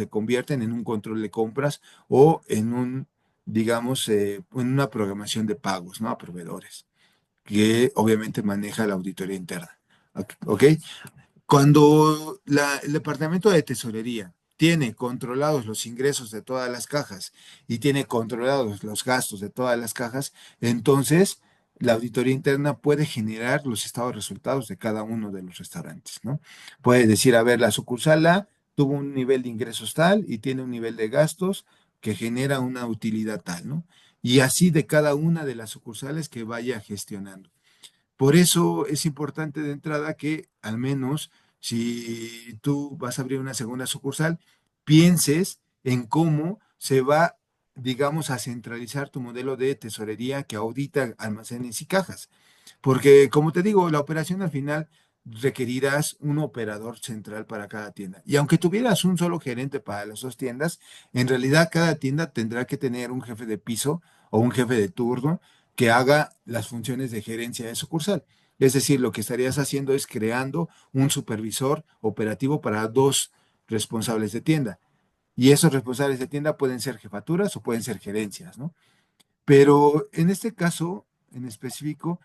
convierten en un control de compras o en un, digamos, en una programación de pagos, ¿no? A proveedores, que obviamente maneja la auditoría interna. ¿Ok? Cuando el departamento de tesorería tiene controlados los ingresos de todas las cajas y tiene controlados los gastos de todas las cajas, entonces la auditoría interna puede generar los estados de resultados de cada uno de los restaurantes, ¿no? Puede decir, a ver, la sucursal A tuvo un nivel de ingresos tal y tiene un nivel de gastos que genera una utilidad tal, ¿no? Y así de cada una de las sucursales que vaya gestionando. Por eso es importante de entrada que al menos si tú vas a abrir una segunda sucursal, pienses en cómo se va, digamos, a centralizar tu modelo de tesorería que audita almacenes y cajas. Porque, como te digo, la operación al final requerirás un operador central para cada tienda. Y aunque tuvieras un solo gerente para las dos tiendas, en realidad cada tienda tendrá que tener un jefe de piso o un jefe de turno que haga las funciones de gerencia de sucursal. Es decir, lo que estarías haciendo es creando un supervisor operativo para dos responsables de tienda. Y esos responsables de tienda pueden ser jefaturas o pueden ser gerencias, ¿no? Pero en este caso, en específico,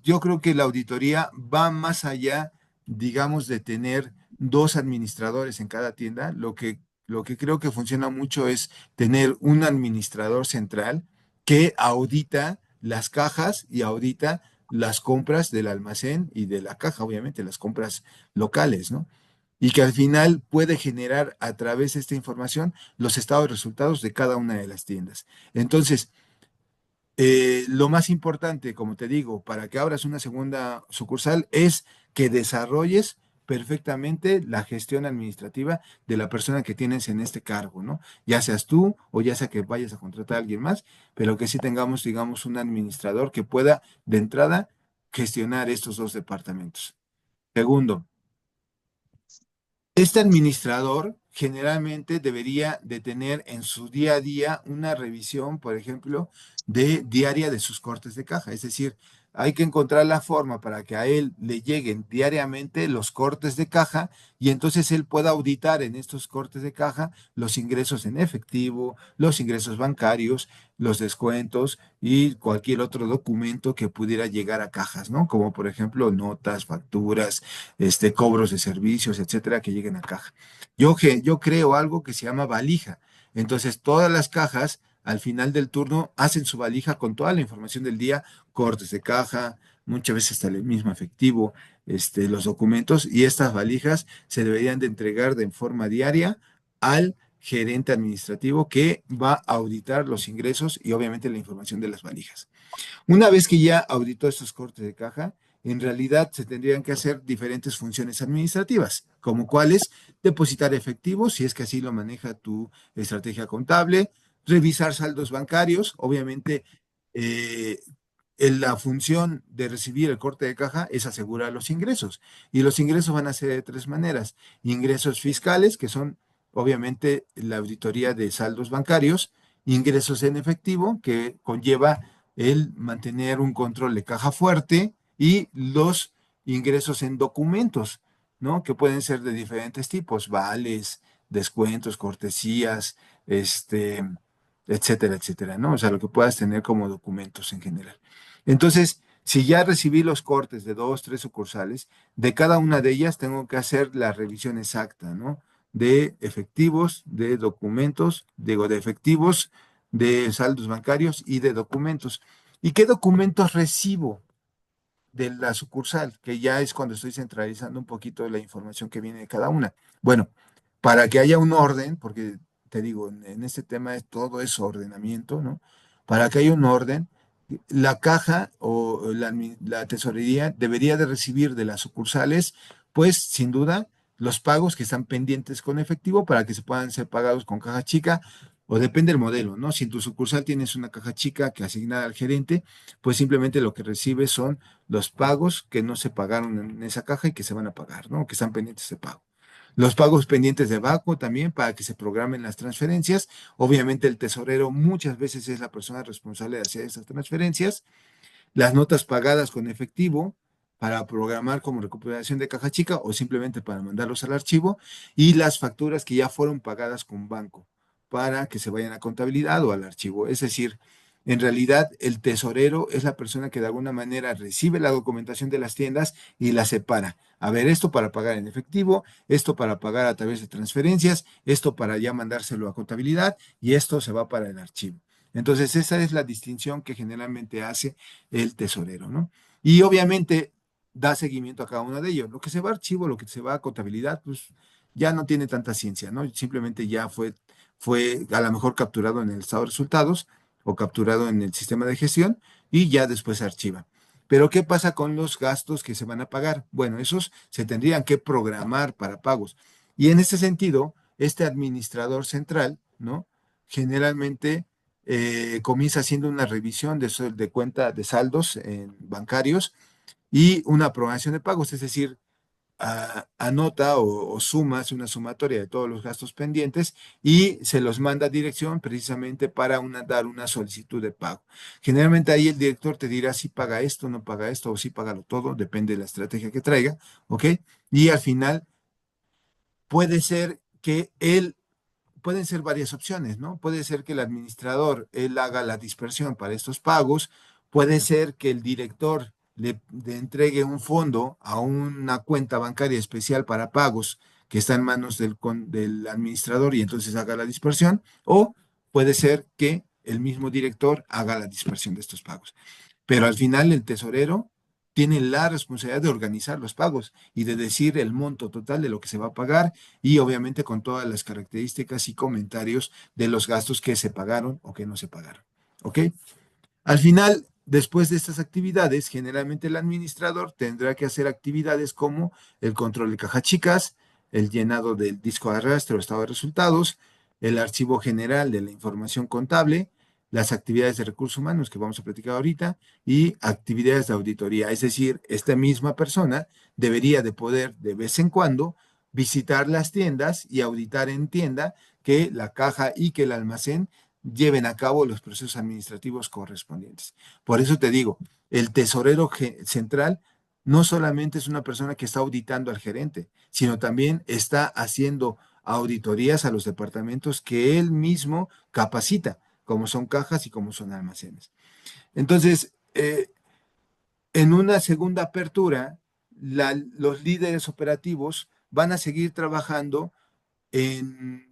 yo creo que la auditoría va más allá, digamos, de tener dos administradores en cada tienda. Lo que creo que funciona mucho es tener un administrador central que audita las cajas y audita las compras del almacén y de la caja, obviamente, las compras locales, ¿no? Y que al final puede generar a través de esta información los estados de resultados de cada una de las tiendas. Entonces, lo más importante, como te digo, para que abras una segunda sucursal es que desarrolles perfectamente la gestión administrativa de la persona que tienes en este cargo, ¿no? Ya seas tú o ya sea que vayas a contratar a alguien más, pero que sí tengamos, digamos, un administrador que pueda de entrada gestionar estos dos departamentos. Segundo, este administrador generalmente debería de tener en su día a día una revisión, por ejemplo, de diaria de sus cortes de caja. Es decir, hay que encontrar la forma para que a él le lleguen diariamente los cortes de caja y entonces él pueda auditar en estos cortes de caja los ingresos en efectivo, los ingresos bancarios, los descuentos y cualquier otro documento que pudiera llegar a cajas, ¿no? Como por ejemplo notas, facturas, cobros de servicios, etcétera, que lleguen a caja. Yo creo algo que se llama valija. Entonces, todas las cajas al final del turno hacen su valija con toda la información del día, cortes de caja, muchas veces hasta el mismo efectivo, los documentos, y estas valijas se deberían de entregar de forma diaria al gerente administrativo que va a auditar los ingresos y obviamente la información de las valijas. Una vez que ya auditó estos cortes de caja, en realidad se tendrían que hacer diferentes funciones administrativas, como cuáles depositar efectivos, si es que así lo maneja tu estrategia contable, revisar saldos bancarios, obviamente eh, la función de recibir el corte de caja es asegurar los ingresos. Y los ingresos van a ser de tres maneras. Ingresos fiscales, que son obviamente la auditoría de saldos bancarios, ingresos en efectivo, que conlleva el mantener un control de caja fuerte y los ingresos en documentos, ¿no? Que pueden ser de diferentes tipos, vales, descuentos, cortesías, etcétera, etcétera, ¿no? O sea, lo que puedas tener como documentos en general. Entonces, si ya recibí los cortes de dos, tres sucursales, de cada una de ellas tengo que hacer la revisión exacta, ¿no? De efectivos, de documentos, digo, de efectivos, de saldos bancarios y de documentos. ¿Y qué documentos recibo de la sucursal? Que ya es cuando estoy centralizando un poquito la información que viene de cada una. Bueno, para que haya un orden, porque te digo, en este tema todo es ordenamiento, ¿no? Para que haya un orden, la caja o la tesorería debería de recibir de las sucursales, pues sin duda, los pagos que están pendientes con efectivo para que se puedan ser pagados con caja chica, o depende del modelo, ¿no? Si en tu sucursal tienes una caja chica que asignada al gerente, pues simplemente lo que recibes son los pagos que no se pagaron en esa caja y que se van a pagar, ¿no? Que están pendientes de pago. Los pagos pendientes de banco también para que se programen las transferencias. Obviamente el tesorero muchas veces es la persona responsable de hacer esas transferencias. Las notas pagadas con efectivo para programar como recuperación de caja chica o simplemente para mandarlos al archivo y las facturas que ya fueron pagadas con banco para que se vayan a contabilidad o al archivo. Es decir, en realidad el tesorero es la persona que de alguna manera recibe la documentación de las tiendas y la separa. A ver, esto para pagar en efectivo, esto para pagar a través de transferencias, esto para ya mandárselo a contabilidad y esto se va para el archivo. Entonces, esa es la distinción que generalmente hace el tesorero, ¿no? Y obviamente da seguimiento a cada uno de ellos. Lo que se va a archivo, lo que se va a contabilidad, pues ya no tiene tanta ciencia, ¿no? Simplemente ya fue a lo mejor capturado en el estado de resultados o capturado en el sistema de gestión y ya después se archiva. Pero ¿qué pasa con los gastos que se van a pagar? Bueno, esos se tendrían que programar para pagos. Y en ese sentido, este administrador central, ¿no? Generalmente comienza haciendo una revisión de cuenta de saldos bancarios y una aprobación de pagos, es decir, anota o suma, hace una sumatoria de todos los gastos pendientes y se los manda a dirección precisamente para dar una solicitud de pago. Generalmente ahí el director te dirá si paga esto, no paga esto o si paga lo todo, depende de la estrategia que traiga, ¿ok? Y al final puede ser que él pueden ser varias opciones, ¿no? Puede ser que el administrador, él haga la dispersión para estos pagos, puede ser que el director le entregue un fondo a una cuenta bancaria especial para pagos que está en manos del administrador y entonces haga la dispersión, o puede ser que el mismo director haga la dispersión de estos pagos. Pero al final el tesorero tiene la responsabilidad de organizar los pagos y de decir el monto total de lo que se va a pagar y obviamente con todas las características y comentarios de los gastos que se pagaron o que no se pagaron. ¿Ok? Al final, después de estas actividades, generalmente el administrador tendrá que hacer actividades como el control de caja chicas, el llenado del disco de arrastre o estado de resultados, el archivo general de la información contable, las actividades de recursos humanos que vamos a platicar ahorita y actividades de auditoría. Es decir, esta misma persona debería de poder de vez en cuando visitar las tiendas y auditar en tienda que la caja y que el almacén lleven a cabo los procesos administrativos correspondientes. Por eso te digo, el tesorero central no solamente es una persona que está auditando al gerente, sino también está haciendo auditorías a los departamentos que él mismo capacita, como son cajas y como son almacenes. Entonces, en una segunda apertura, los líderes operativos van a seguir trabajando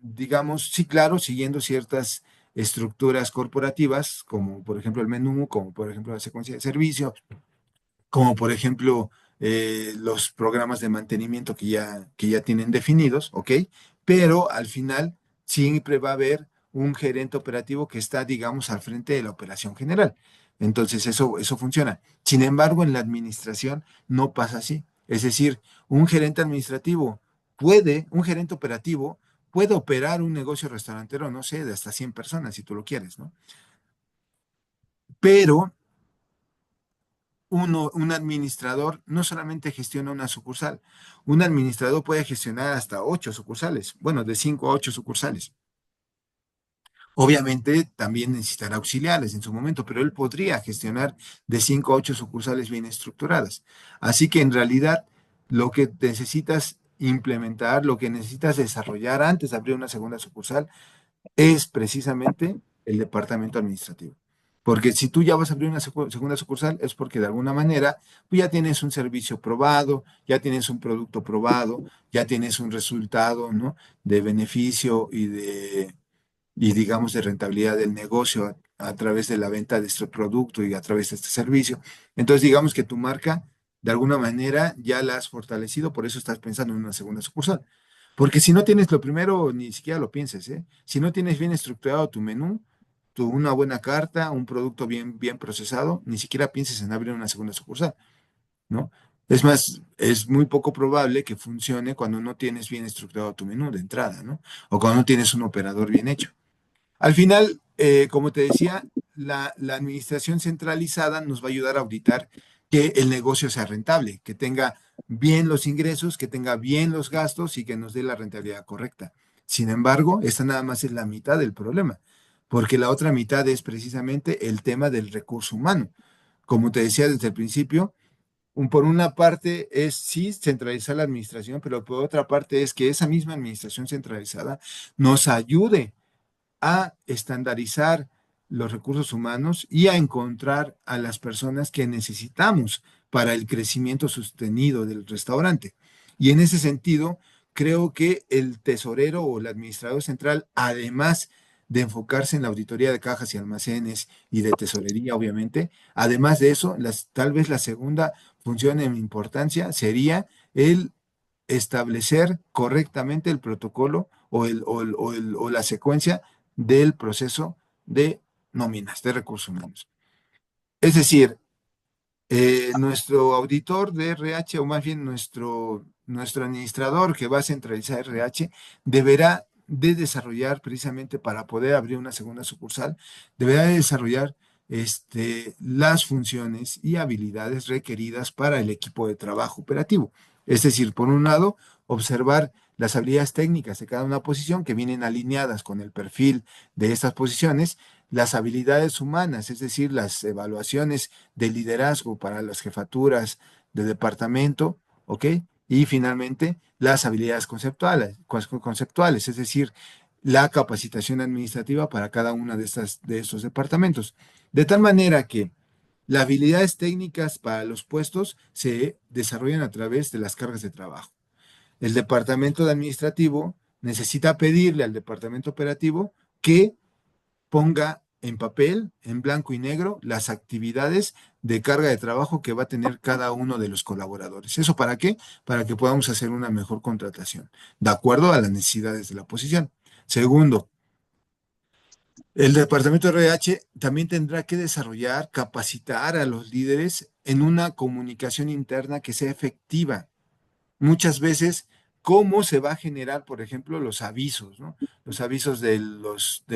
digamos, sí, claro, siguiendo ciertas estructuras corporativas, como por ejemplo el menú, como por ejemplo la secuencia de servicio, como por ejemplo los programas de mantenimiento que ya tienen definidos, ¿ok? Pero al final siempre va a haber un gerente operativo que está, digamos, al frente de la operación general. Entonces eso funciona. Sin embargo, en la administración no pasa así. Es decir, un gerente operativo puede operar un negocio restaurantero, no sé, de hasta 100 personas si tú lo quieres, ¿no? Pero un administrador no solamente gestiona una sucursal, un administrador puede gestionar hasta 8 sucursales, bueno, de 5 a 8 sucursales. Obviamente también necesitará auxiliares en su momento, pero él podría gestionar de 5 a 8 sucursales bien estructuradas. Así que en realidad lo que necesitas implementar, lo que necesitas desarrollar antes de abrir una segunda sucursal es precisamente el departamento administrativo. Porque si tú ya vas a abrir una segunda sucursal, es porque de alguna manera pues ya tienes un servicio probado, ya tienes un producto probado, ya tienes un resultado, ¿no? De beneficio y digamos de rentabilidad del negocio a través de la venta de este producto y a través de este servicio. Entonces digamos que tu marca de alguna manera ya la has fortalecido, por eso estás pensando en una segunda sucursal. Porque si no tienes lo primero, ni siquiera lo pienses, ¿eh? Si no tienes bien estructurado tu menú, una buena carta, un producto bien procesado, ni siquiera pienses en abrir una segunda sucursal, ¿no? Es más, es muy poco probable que funcione cuando no tienes bien estructurado tu menú de entrada, ¿no? O cuando no tienes un operador bien hecho. Al final, como te decía, la administración centralizada nos va a ayudar a auditar que el negocio sea rentable, que tenga bien los ingresos, que tenga bien los gastos y que nos dé la rentabilidad correcta. Sin embargo, esta nada más es la mitad del problema, porque la otra mitad es precisamente el tema del recurso humano. Como te decía desde el principio, por una parte es sí centralizar la administración, pero por otra parte es que esa misma administración centralizada nos ayude a estandarizar los recursos humanos y a encontrar a las personas que necesitamos para el crecimiento sostenido del restaurante. Y en ese sentido, creo que el tesorero o el administrador central, además de enfocarse en la auditoría de cajas y almacenes y de tesorería, obviamente, además de eso, tal vez la segunda función en importancia sería el establecer correctamente el protocolo o la secuencia del proceso de nóminas de recursos humanos. Es decir, nuestro auditor de RH, o más bien nuestro administrador que va a centralizar RH, deberá de desarrollar precisamente para poder abrir una segunda sucursal, deberá de desarrollar las funciones y habilidades requeridas para el equipo de trabajo operativo. Es decir, por un lado, observar las habilidades técnicas de cada una posición que vienen alineadas con el perfil de estas posiciones, las habilidades humanas, es decir, las evaluaciones de liderazgo para las jefaturas de departamento, ¿ok? Y finalmente, las habilidades conceptuales, es decir, la capacitación administrativa para cada una de estos departamentos. De tal manera que las habilidades técnicas para los puestos se desarrollan a través de las cargas de trabajo. El departamento de administrativo necesita pedirle al departamento operativo que ponga en papel, en blanco y negro, las actividades de carga de trabajo que va a tener cada uno de los colaboradores. ¿Eso para qué? Para que podamos hacer una mejor contratación, de acuerdo a las necesidades de la posición. Segundo, el departamento de RH también tendrá que desarrollar, capacitar a los líderes en una comunicación interna que sea efectiva muchas veces cómo se va a generar, por ejemplo, los avisos, ¿no? Los avisos de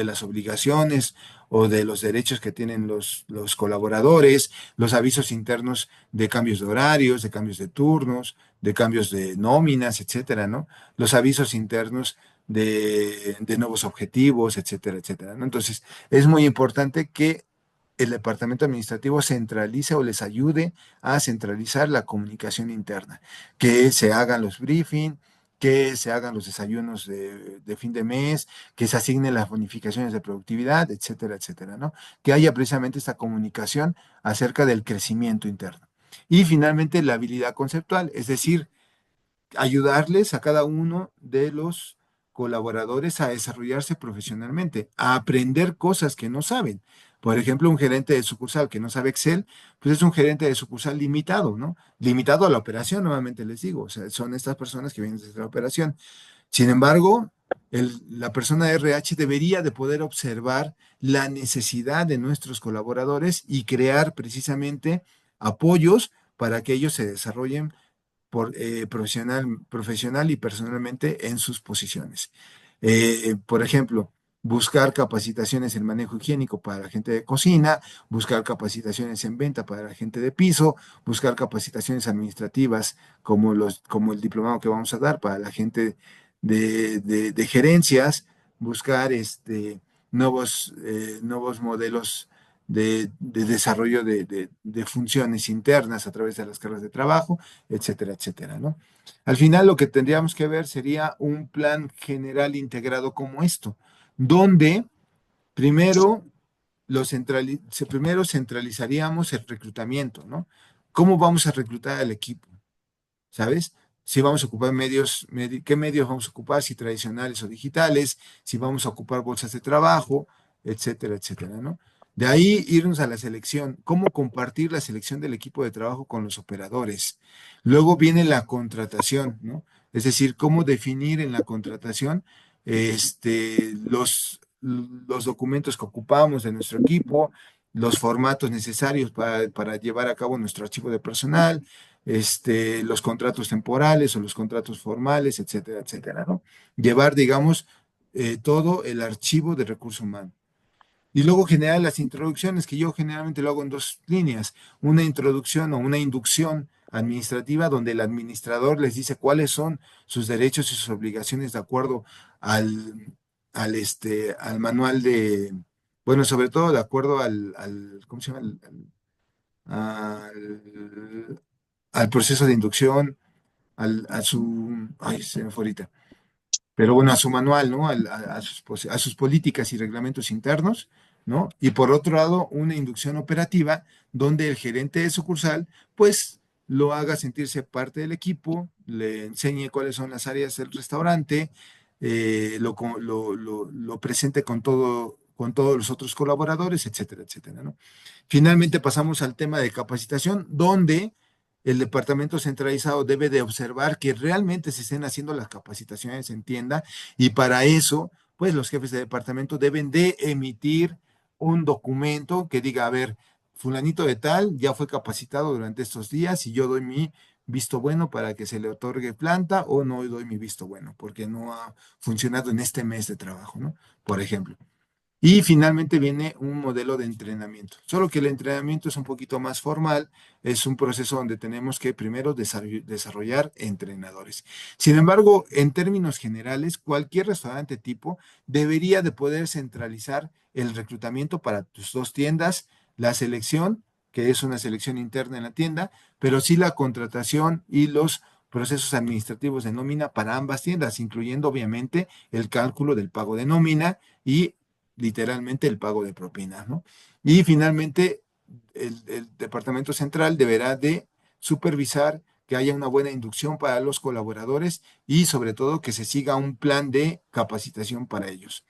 las obligaciones o de los derechos que tienen los colaboradores, los avisos internos de cambios de horarios, de cambios de turnos, de cambios de nóminas, etcétera, ¿no? Los avisos internos de nuevos objetivos, etcétera, etcétera, ¿no? Entonces, es muy importante que el departamento administrativo centralice o les ayude a centralizar la comunicación interna, que se hagan los briefings, que se hagan los desayunos de fin de mes, que se asignen las bonificaciones de productividad, etcétera, etcétera, ¿no? Que haya precisamente esta comunicación acerca del crecimiento interno. Y finalmente la habilidad conceptual, es decir, ayudarles a cada uno de los colaboradores a desarrollarse profesionalmente, a aprender cosas que no saben. Por ejemplo, un gerente de sucursal que no sabe Excel, pues es un gerente de sucursal limitado, ¿no? Limitado a la operación, nuevamente les digo, o sea, son estas personas que vienen desde la operación. Sin embargo, la persona de RH debería de poder observar la necesidad de nuestros colaboradores y crear precisamente apoyos para que ellos se desarrollen profesional y personalmente en sus posiciones. Por ejemplo, buscar capacitaciones en manejo higiénico para la gente de cocina, buscar capacitaciones en venta para la gente de piso, buscar capacitaciones administrativas como el diplomado que vamos a dar para la gente de gerencias, buscar nuevos modelos de desarrollo de funciones internas a través de las cargas de trabajo, etcétera, etcétera, ¿no? Al final lo que tendríamos que ver sería un plan general integrado como esto, donde primero, primero centralizaríamos el reclutamiento, ¿no? ¿Cómo vamos a reclutar al equipo? ¿Sabes? Si vamos a ocupar ¿qué medios vamos a ocupar? Si tradicionales o digitales, si vamos a ocupar bolsas de trabajo, etcétera, etcétera, ¿no? De ahí irnos a la selección, cómo compartir la selección del equipo de trabajo con los operadores. Luego viene la contratación, ¿no? Es decir, cómo definir en la contratación los documentos que ocupamos de nuestro equipo, los formatos necesarios para llevar a cabo nuestro archivo de personal, los contratos temporales o los contratos formales, etcétera, etcétera, ¿no? Llevar, digamos, todo el archivo de recursos humanos. Y luego generar las introducciones, que yo generalmente lo hago en dos líneas, una introducción o una inducción administrativa donde el administrador les dice cuáles son sus derechos y sus obligaciones de acuerdo al, al manual de, bueno, sobre todo de acuerdo ¿cómo se llama? Al, al proceso de inducción, ay, se me fue ahorita, pero bueno, a su manual, ¿no? A sus políticas y reglamentos internos, ¿no? Y por otro lado, una inducción operativa donde el gerente de sucursal, pues, lo haga sentirse parte del equipo, le enseñe cuáles son las áreas del restaurante, lo presente con todos los otros colaboradores, etcétera, etcétera, ¿no? Finalmente pasamos al tema de capacitación, donde el departamento centralizado debe de observar que realmente se estén haciendo las capacitaciones en tienda y para eso, pues los jefes de departamento deben de emitir un documento que diga, a ver, fulanito de tal ya fue capacitado durante estos días y yo doy mi visto bueno para que se le otorgue planta o no doy mi visto bueno porque no ha funcionado en este mes de trabajo, ¿no? Por ejemplo. Y finalmente viene un modelo de entrenamiento. Solo que el entrenamiento es un poquito más formal, es un proceso donde tenemos que primero desarrollar entrenadores. Sin embargo, en términos generales, cualquier restaurante tipo debería de poder centralizar el reclutamiento para tus dos tiendas, la selección, que es una selección interna en la tienda, pero sí la contratación y los procesos administrativos de nómina para ambas tiendas, incluyendo obviamente el cálculo del pago de nómina y literalmente el pago de propinas, ¿no? Y finalmente, el Departamento Central deberá de supervisar que haya una buena inducción para los colaboradores y sobre todo que se siga un plan de capacitación para ellos.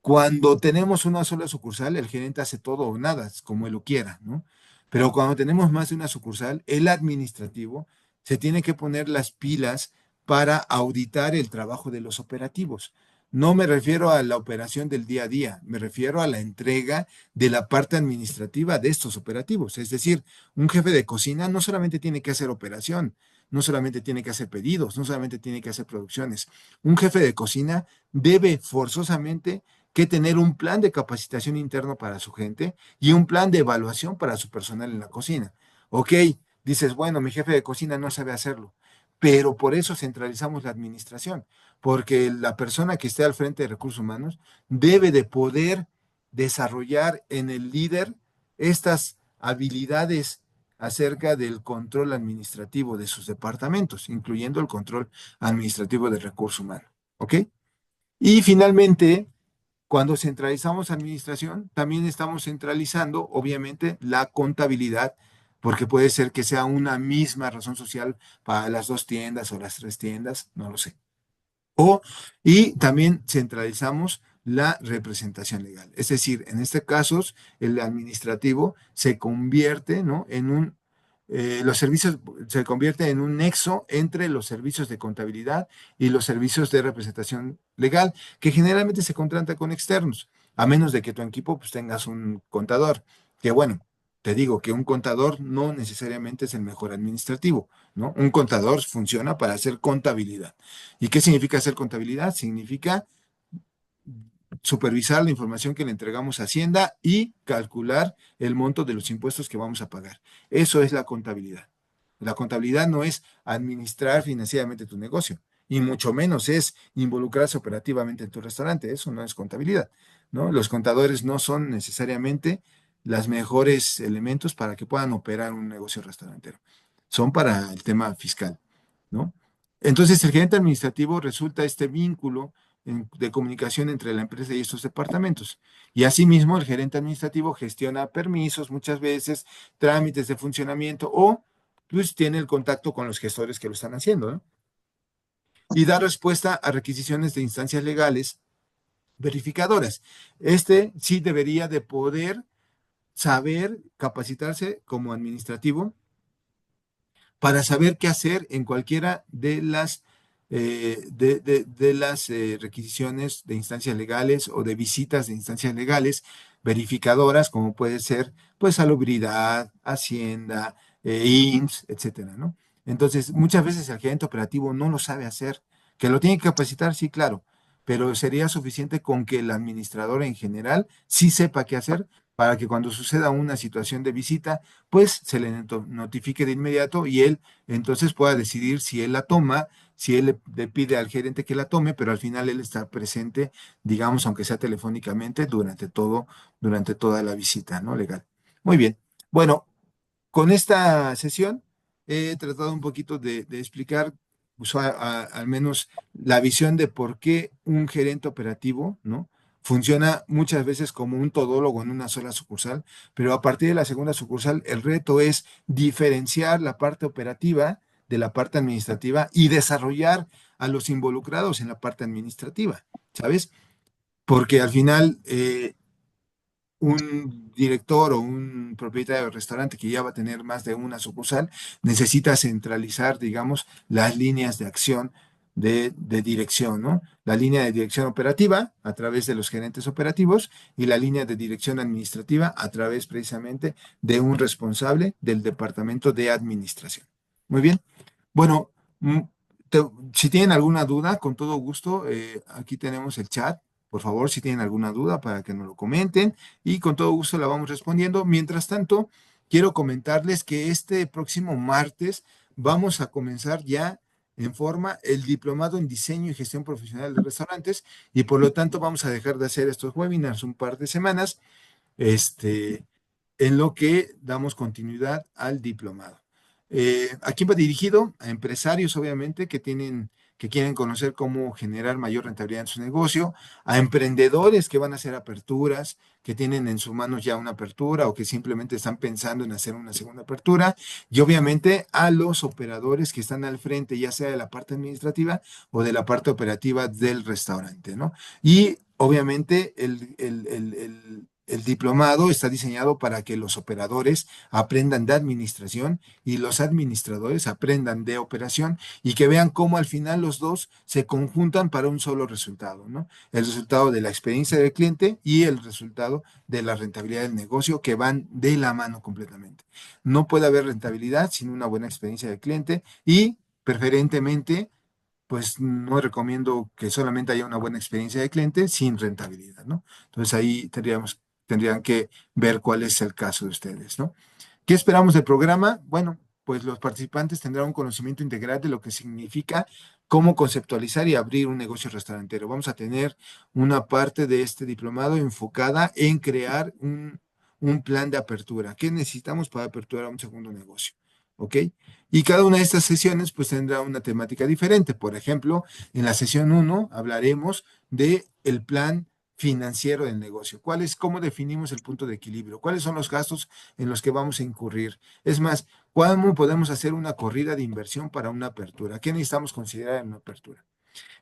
Cuando tenemos una sola sucursal, el gerente hace todo o nada, como él lo quiera, ¿no? Pero cuando tenemos más de una sucursal, el administrativo se tiene que poner las pilas para auditar el trabajo de los operativos. No me refiero a la operación del día a día, me refiero a la entrega de la parte administrativa de estos operativos. Es decir, un jefe de cocina no solamente tiene que hacer operación, no solamente tiene que hacer pedidos, no solamente tiene que hacer producciones. Un jefe de cocina debe forzosamente que tener un plan de capacitación interno para su gente y un plan de evaluación para su personal en la cocina. Ok, dices, bueno, mi jefe de cocina no sabe hacerlo, pero por eso centralizamos la administración, porque la persona que esté al frente de recursos humanos debe de poder desarrollar en el líder estas habilidades acerca del control administrativo de sus departamentos, incluyendo el control administrativo de recursos humanos. ¿Ok? Y finalmente, cuando centralizamos administración, también estamos centralizando, obviamente, la contabilidad, porque puede ser que sea una misma razón social para las dos tiendas o las tres tiendas, no lo sé. Y también centralizamos la representación legal. Es decir, en este caso, el administrativo se convierte, ¿no? Los servicios se convierte en un nexo entre los servicios de contabilidad y los servicios de representación legal, que generalmente se contrata con externos, a menos de que tu equipo pues, tengas un contador, que bueno, te digo que un contador no necesariamente es el mejor administrativo, ¿no? Un contador funciona para hacer contabilidad. ¿Y qué significa hacer contabilidad? Significa supervisar la información que le entregamos a Hacienda y calcular el monto de los impuestos que vamos a pagar. Eso es la contabilidad. La contabilidad no es administrar financieramente tu negocio, y mucho menos es involucrarse operativamente en tu restaurante. Eso no es contabilidad, ¿no? Los contadores no son necesariamente los mejores elementos para que puedan operar un negocio restaurantero. Son para el tema fiscal, ¿no? Entonces, el gerente administrativo resulta este vínculo de comunicación entre la empresa y estos departamentos. Y asimismo, el gerente administrativo gestiona permisos muchas veces, trámites de funcionamiento o pues tiene el contacto con los gestores que lo están haciendo, ¿no? Y da respuesta a requisiciones de instancias legales verificadoras. Este sí debería de poder saber capacitarse como administrativo para saber qué hacer en cualquiera de las requisiciones de instancias legales o de visitas de instancias legales verificadoras, como puede ser, pues, salubridad, Hacienda, IMSS, etcétera, ¿no? Entonces, muchas veces el gerente operativo no lo sabe hacer, que lo tiene que capacitar, sí, claro, pero sería suficiente con que el administrador en general sí sepa qué hacer para que cuando suceda una situación de visita, pues se le notifique de inmediato y él entonces pueda decidir si él la toma, si él le pide al gerente que la tome, pero al final él está presente, digamos, aunque sea telefónicamente, durante toda la visita, ¿no? Legal. Muy bien. Bueno, con esta sesión he tratado un poquito de explicar, pues, al menos la visión de por qué un gerente operativo, ¿no? Funciona muchas veces como un todólogo en una sola sucursal, pero a partir de la segunda sucursal el reto es diferenciar la parte operativa de la parte administrativa y desarrollar a los involucrados en la parte administrativa, ¿sabes? Porque al final un director o un propietario de restaurante que ya va a tener más de una sucursal, necesita centralizar, digamos, las líneas de acción de dirección, ¿no? La línea de dirección operativa a través de los gerentes operativos y la línea de dirección administrativa a través precisamente de un responsable del departamento de administración. Muy bien. Bueno, mm, si tienen alguna duda, con todo gusto, aquí tenemos el chat. Por favor, si tienen alguna duda para que nos lo comenten y con todo gusto la vamos respondiendo. Mientras tanto, quiero comentarles que este próximo martes vamos a comenzar ya en forma el diplomado en diseño y gestión profesional de restaurantes y por lo tanto vamos a dejar de hacer estos webinars un par de semanas. Este, en lo que damos continuidad al diplomado. ¿A quién va dirigido? A empresarios, obviamente, que quieren conocer cómo generar mayor rentabilidad en su negocio, a emprendedores que van a hacer aperturas, que tienen en sus manos ya una apertura o que simplemente están pensando en hacer una segunda apertura, y obviamente a los operadores que están al frente, ya sea de la parte administrativa o de la parte operativa del restaurante, ¿no? Y obviamente el diplomado está diseñado para que los operadores aprendan de administración y los administradores aprendan de operación y que vean cómo al final los dos se conjuntan para un solo resultado, ¿no? El resultado de la experiencia del cliente y el resultado de la rentabilidad del negocio que van de la mano completamente. No puede haber rentabilidad sin una buena experiencia del cliente y preferentemente pues no recomiendo que solamente haya una buena experiencia de cliente sin rentabilidad, ¿no? Entonces ahí tendrían que ver cuál es el caso de ustedes, ¿no? ¿Qué esperamos del programa? Bueno, pues los participantes tendrán un conocimiento integral de lo que significa cómo conceptualizar y abrir un negocio restaurantero. Vamos a tener una parte de este diplomado enfocada en crear un plan de apertura. ¿Qué necesitamos para aperturar un segundo negocio? ¿Ok? Y cada una de estas sesiones pues tendrá una temática diferente. Por ejemplo, en la sesión uno hablaremos de el plan financiero del negocio. ¿Cómo definimos el punto de equilibrio? ¿Cuáles son los gastos en los que vamos a incurrir? Es más, ¿cómo podemos hacer una corrida de inversión para una apertura? ¿Qué necesitamos considerar en una apertura?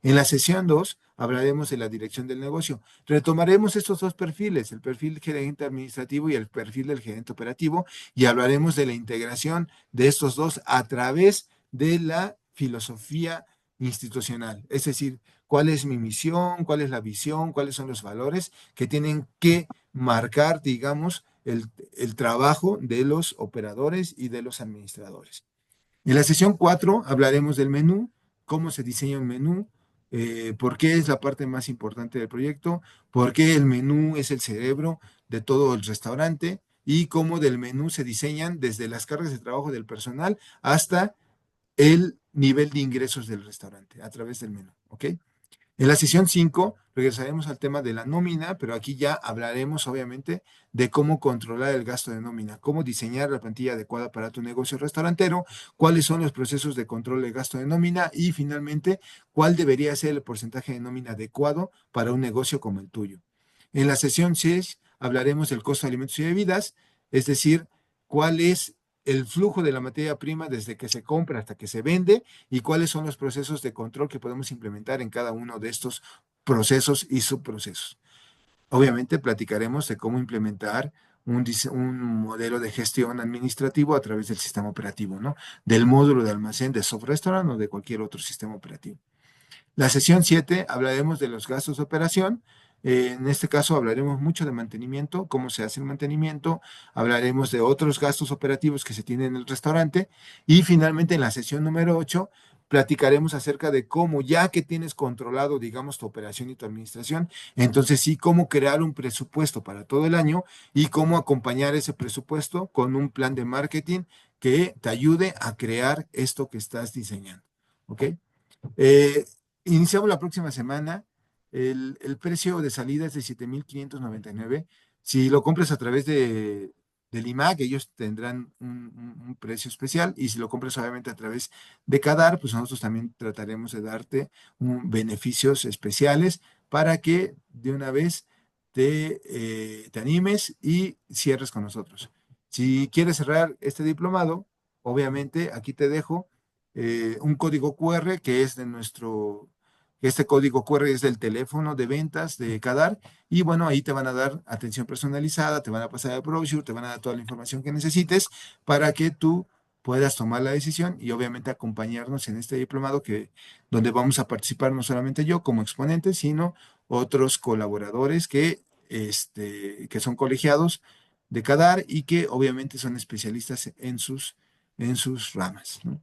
En la sesión 2 hablaremos de la dirección del negocio. Retomaremos estos dos perfiles, el perfil gerente administrativo y el perfil del gerente operativo, y hablaremos de la integración de estos dos a través de la filosofía institucional. Es decir, cuál es mi misión, cuál es la visión, cuáles son los valores que tienen que marcar, digamos, el trabajo de los operadores y de los administradores. En la sesión 4 hablaremos del menú, cómo se diseña un menú, por qué es la parte más importante del proyecto, por qué el menú es el cerebro de todo el restaurante y cómo del menú se diseñan desde las cargas de trabajo del personal hasta el nivel de ingresos del restaurante a través del menú. ¿Ok? En la sesión 5 regresaremos al tema de la nómina, pero aquí ya hablaremos obviamente de cómo controlar el gasto de nómina, cómo diseñar la plantilla adecuada para tu negocio restaurantero, cuáles son los procesos de control del gasto de nómina y finalmente cuál debería ser el porcentaje de nómina adecuado para un negocio como el tuyo. En la sesión 6 hablaremos del costo de alimentos y bebidas, es decir, cuál es el flujo de la materia prima desde que se compra hasta que se vende y cuáles son los procesos de control que podemos implementar en cada uno de estos procesos y subprocesos. Obviamente platicaremos de cómo implementar un modelo de gestión administrativo a través del sistema operativo, ¿no? Del módulo de almacén de Soft Restaurant o de cualquier otro sistema operativo. La sesión 7 hablaremos de los gastos de operación. En este caso hablaremos mucho de mantenimiento, cómo se hace el mantenimiento, hablaremos de otros gastos operativos que se tienen en el restaurante y finalmente en la sesión número 8 platicaremos acerca de cómo, ya que tienes controlado, digamos, tu operación y tu administración, entonces sí, cómo crear un presupuesto para todo el año y cómo acompañar ese presupuesto con un plan de marketing que te ayude a crear esto que estás diseñando. ¿Ok? Eh, Iniciamos la próxima semana. El precio de salida es de 7,599. Si lo compras a través del IMAG, ellos tendrán un precio especial. Y si lo compras obviamente a través de CADAR, pues nosotros también trataremos de darte beneficios especiales para que de una vez te animes y cierres con nosotros. Si quieres cerrar este diplomado, obviamente aquí te dejo un código QR que es de este código QR es del teléfono de ventas de CADAR y bueno, ahí te van a dar atención personalizada, te van a pasar el brochure, te van a dar toda la información que necesites para que tú puedas tomar la decisión y obviamente acompañarnos en este diplomado donde vamos a participar no solamente yo como exponente, sino otros colaboradores que son colegiados de CADAR y que obviamente son especialistas en sus ramas, ¿no?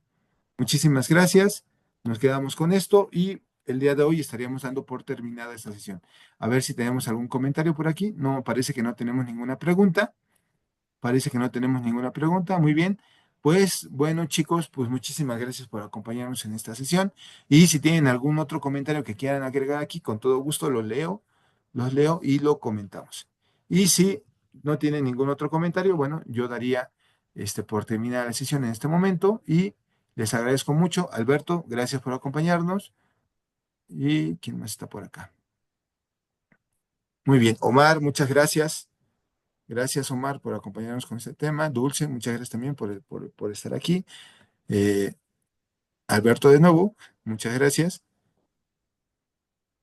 Muchísimas gracias. Nos quedamos con esto y el día de hoy estaríamos dando por terminada esta sesión. A ver si tenemos algún comentario por aquí. No, parece que no tenemos ninguna pregunta. Parece que no tenemos ninguna pregunta. Muy bien. Pues bueno, chicos, pues muchísimas gracias por acompañarnos en esta sesión. Y si tienen algún otro comentario que quieran agregar aquí, con todo gusto los leo y lo comentamos. Y si no tienen ningún otro comentario, bueno, yo daría por terminar la sesión en este momento y les agradezco mucho. Alberto, gracias por acompañarnos. ¿Y quién más está por acá? Muy bien. Omar, muchas gracias. Gracias, Omar, por acompañarnos con este tema. Dulce, muchas gracias también por estar aquí. Eh, Alberto, de nuevo, muchas gracias.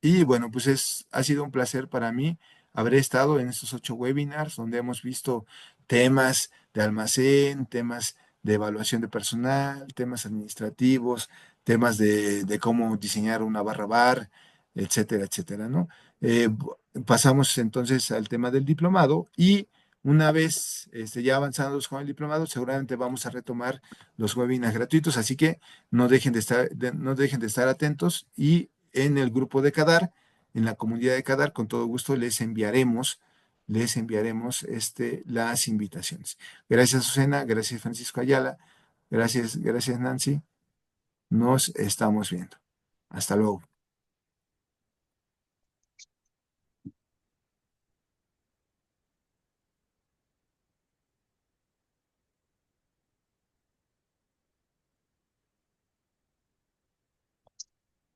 Y bueno, pues ha sido un placer para mí haber estado en estos 8 webinars donde hemos visto temas de almacén, temas de evaluación de personal, temas administrativos, temas de cómo diseñar una barra bar, etcétera, etcétera, ¿no? Pasamos entonces al tema del diplomado y una vez ya avanzados con el diplomado, seguramente vamos a retomar los webinars gratuitos, así que no dejen de estar atentos y en el grupo de CADAR, en la comunidad de CADAR, con todo gusto les enviaremos las invitaciones. Gracias, Susana, gracias, Francisco Ayala, gracias, Nancy. Nos estamos viendo. Hasta luego.